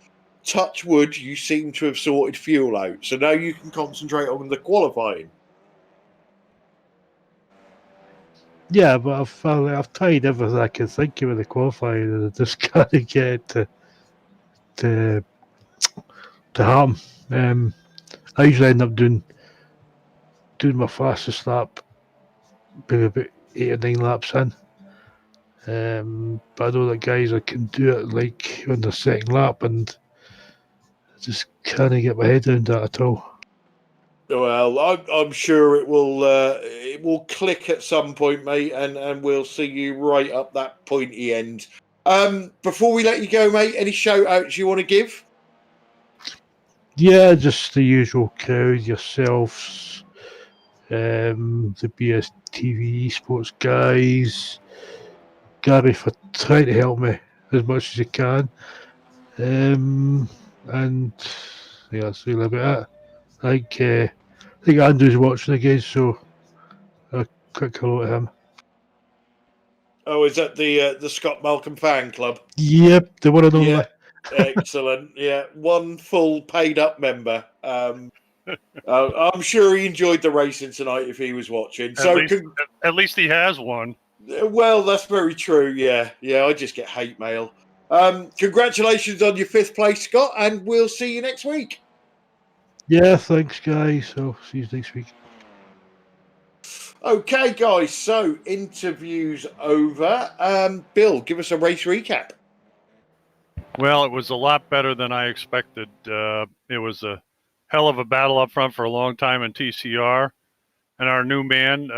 Touch wood, you seem to have sorted fuel out, so now you can concentrate on the qualifying. Yeah, but I've tried everything I can think of with the qualifying, and I just can't get it to happen. I usually end up doing my fastest lap, maybe about 8 or 9 laps in. But I know that guys that can do it like on the second lap, and I just can't get my head around that at all. Well, I'm sure it will click at some point, mate, and we'll see you right up that pointy end. Before we let you go, mate, any shout outs you want to give? Yeah, just the usual crowd, yourselves, the BSTV sports guys, Gary for trying to help me as much as you can, and yeah, that's really about it. I think Andrew's watching again, so a quick hello to him. Oh, is that the Scott Malcolm fan club? Yep, the one and only. Yeah, excellent. Yeah, one full paid up member. I'm sure he enjoyed the racing tonight if he was watching. At least he has one. Well, that's very true. Yeah, I just get hate mail. Congratulations on your 5th place, Scott, and we'll see you next week. Yeah, thanks, guys. So see you next week. Okay, guys. So interviews over. Bill, give us a race recap. Well, it was a lot better than I expected. It was a hell of a battle up front for a long time in TCR, and our new man,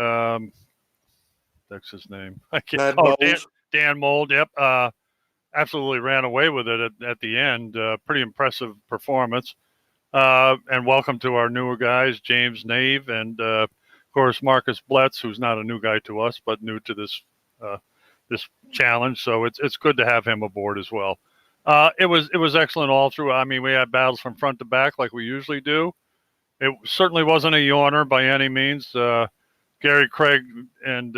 That's his name. I can't. Dan Oh, Mold. Dan Mold. Yep. Absolutely ran away with it at the end. Pretty impressive performance. And welcome to our newer guys, James Nave and of course Marcus Bletz, who's not a new guy to us, but new to this challenge. So it's good to have him aboard as well. It was excellent all through. I mean, we had battles from front to back like we usually do. It certainly wasn't a yawner by any means. Gary Craig and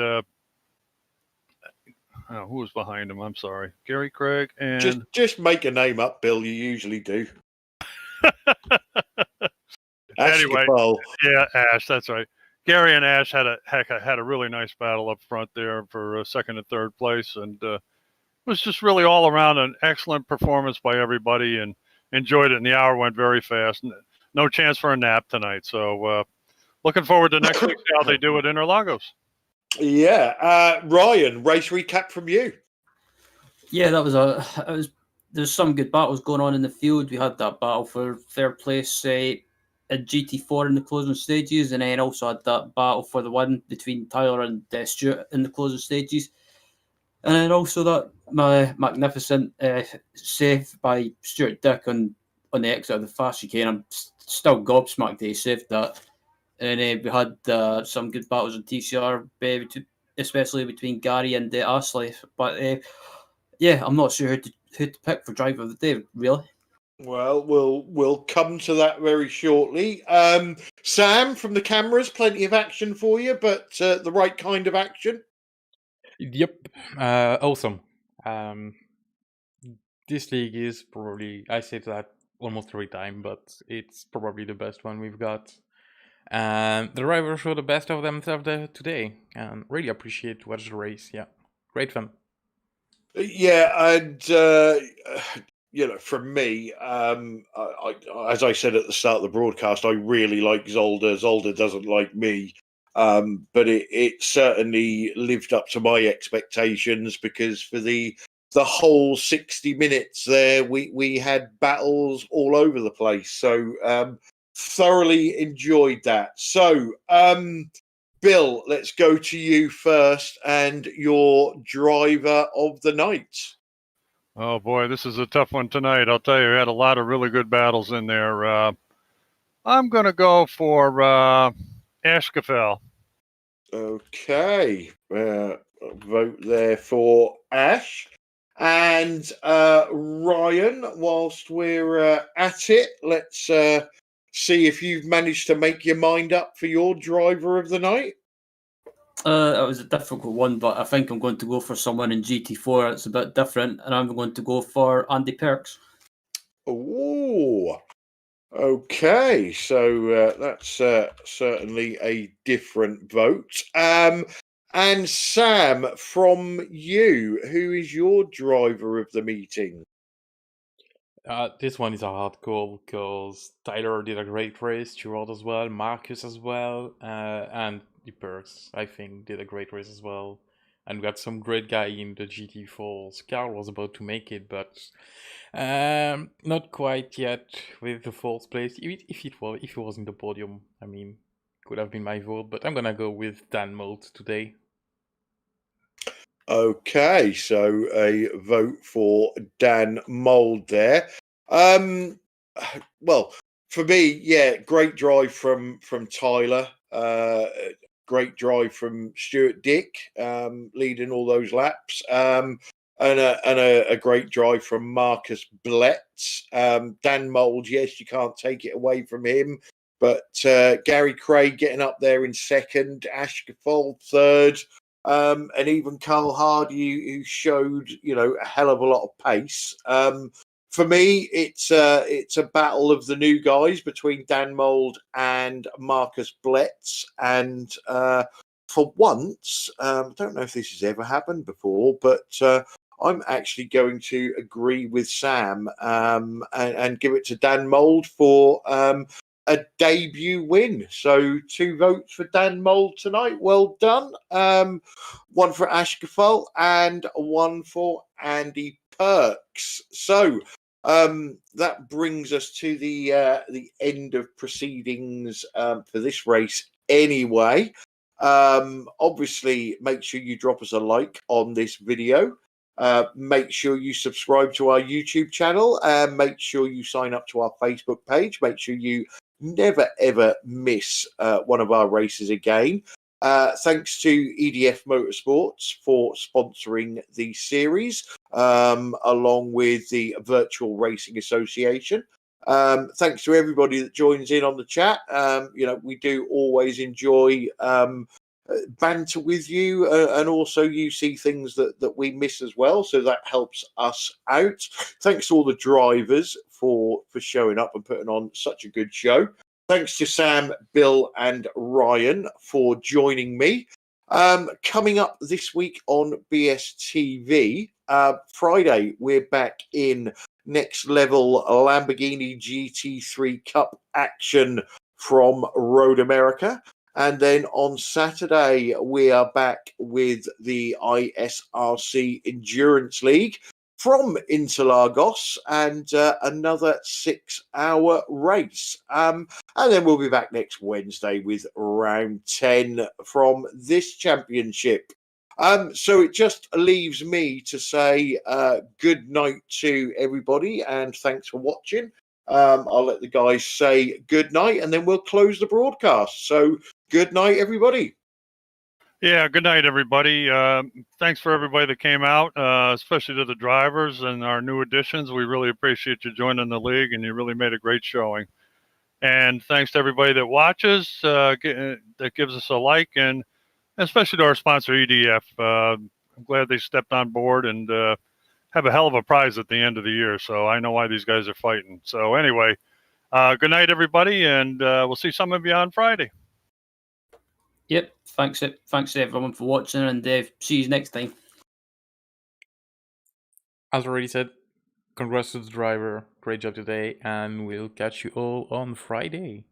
who was behind him? I'm sorry, Gary Craig and just make a name up, Bill. You usually do. Anyway, Capel. yeah, Ash. That's right. Gary and Ash had a really nice battle up front there for second and third place, and it was just really all around an excellent performance by everybody, and enjoyed it. And the hour went very fast. No chance for a nap tonight, so looking forward to next week. See how they do at Interlagos. Yeah, Ryan, race recap from you. Yeah, there's some good battles going on in the field. We had that battle for third place at GT4 in the closing stages, and then also had that battle for the win between Tyler and Stuart in the closing stages. And then also that magnificent save by Stuart Dick on the exit of the fast chicane. I'm still gobsmacked that he saved that. And we had some good battles on TCR, especially between Gary and Ashley. But yeah, I'm not sure who to pick for driver of the day, really. Well, we'll come to that very shortly. Sam, from the cameras, plenty of action for you, but the right kind of action. Yep, awesome. This league is probably, I say that almost every time, but it's probably the best one we've got. And the drivers show the best of themselves today, and really appreciate to watch the race. Yeah, great fun. Yeah, and from me, as I said at the start of the broadcast, I really like Zolder. Zolder doesn't like me, but it certainly lived up to my expectations, because for the whole 60 minutes there, we had battles all over the place. So thoroughly enjoyed that. So Bill, let's go to you first, and your driver of the night. Oh boy, this is a tough one tonight. I'll tell you, we had a lot of really good battles in there. I'm going to go for Ashkafel. Okay, vote there for Ash. And Ryan, whilst we're at it, let's see if you've managed to make your mind up for your driver of the night. It was a difficult one, but I think I'm going to go for someone in GT4 that's a bit different, and I'm going to go for Andy Perks. Oh, okay. So that's certainly a different vote. And Sam, from you, who is your driver of the meeting? This one is a hard call, because Tyler did a great race, Stuart as well, Marcus as well, and the Perks, I think, did a great race as well. And we got some great guy in the GT4. Carl was about to make it, but not quite yet with the fourth place. If he was in the podium, I mean, could have been my vote, but I'm gonna go with Dan Mold today. Okay, so a vote for Dan Mold there. Well, for me, yeah, great drive from Tyler. Great drive from Stuart Dick, leading all those laps. And a great drive from Marcus Bletz. Dan Mold, yes, you can't take it away from him. But Gary Craig getting up there in second, Ash Gaffol third. And even Carl Hardy, who showed, a hell of a lot of pace. For me, it's a battle of the new guys between Dan Mold and Marcus Bletz. And for once, I don't know if this has ever happened before, but I'm actually going to agree with Sam and give it to Dan Mold for a debut win. So 2 votes for Dan Mold tonight. Well done. 1 for Ash Gaffol and 1 for Andy Perks. So that brings us to the end of proceedings for this race anyway. Obviously, make sure you drop us a like on this video. Make sure you subscribe to our YouTube channel, and make sure you sign up to our Facebook page. Make sure you never ever miss one of our races again. Thanks to EDF Motorsports for sponsoring the series, along with the Virtual Racing Association. Thanks to everybody that joins in on the chat. We do always enjoy banter with you, and also you see things that we miss as well, so that helps us out. Thanks to all the drivers for showing up and putting on such a good show. Thanks to Sam, Bill, and Ryan for joining me. Coming up this week on BSTV, Friday, we're back in next level Lamborghini GT3 Cup action from Road America. And then on Saturday, we are back with the ISRC Endurance League from Interlagos, and another 6-hour race. And then we'll be back next Wednesday with round 10 from this championship. So it just leaves me to say good night to everybody, and thanks for watching. I'll let the guys say good night, and then we'll close the broadcast. So good night, everybody. Yeah, good night, everybody. Thanks for everybody that came out, especially to the drivers and our new additions. We really appreciate you joining the league, and you really made a great showing. And thanks to everybody that watches, that gives us a like, and especially to our sponsor, EDF. I'm glad they stepped on board and have a hell of a prize at the end of the year. So I know why these guys are fighting. So anyway, good night, everybody, and we'll see some of you on Friday. Yep. Thanks to everyone for watching, and see you next time. As already said, congrats to the driver. Great job today, and we'll catch you all on Friday.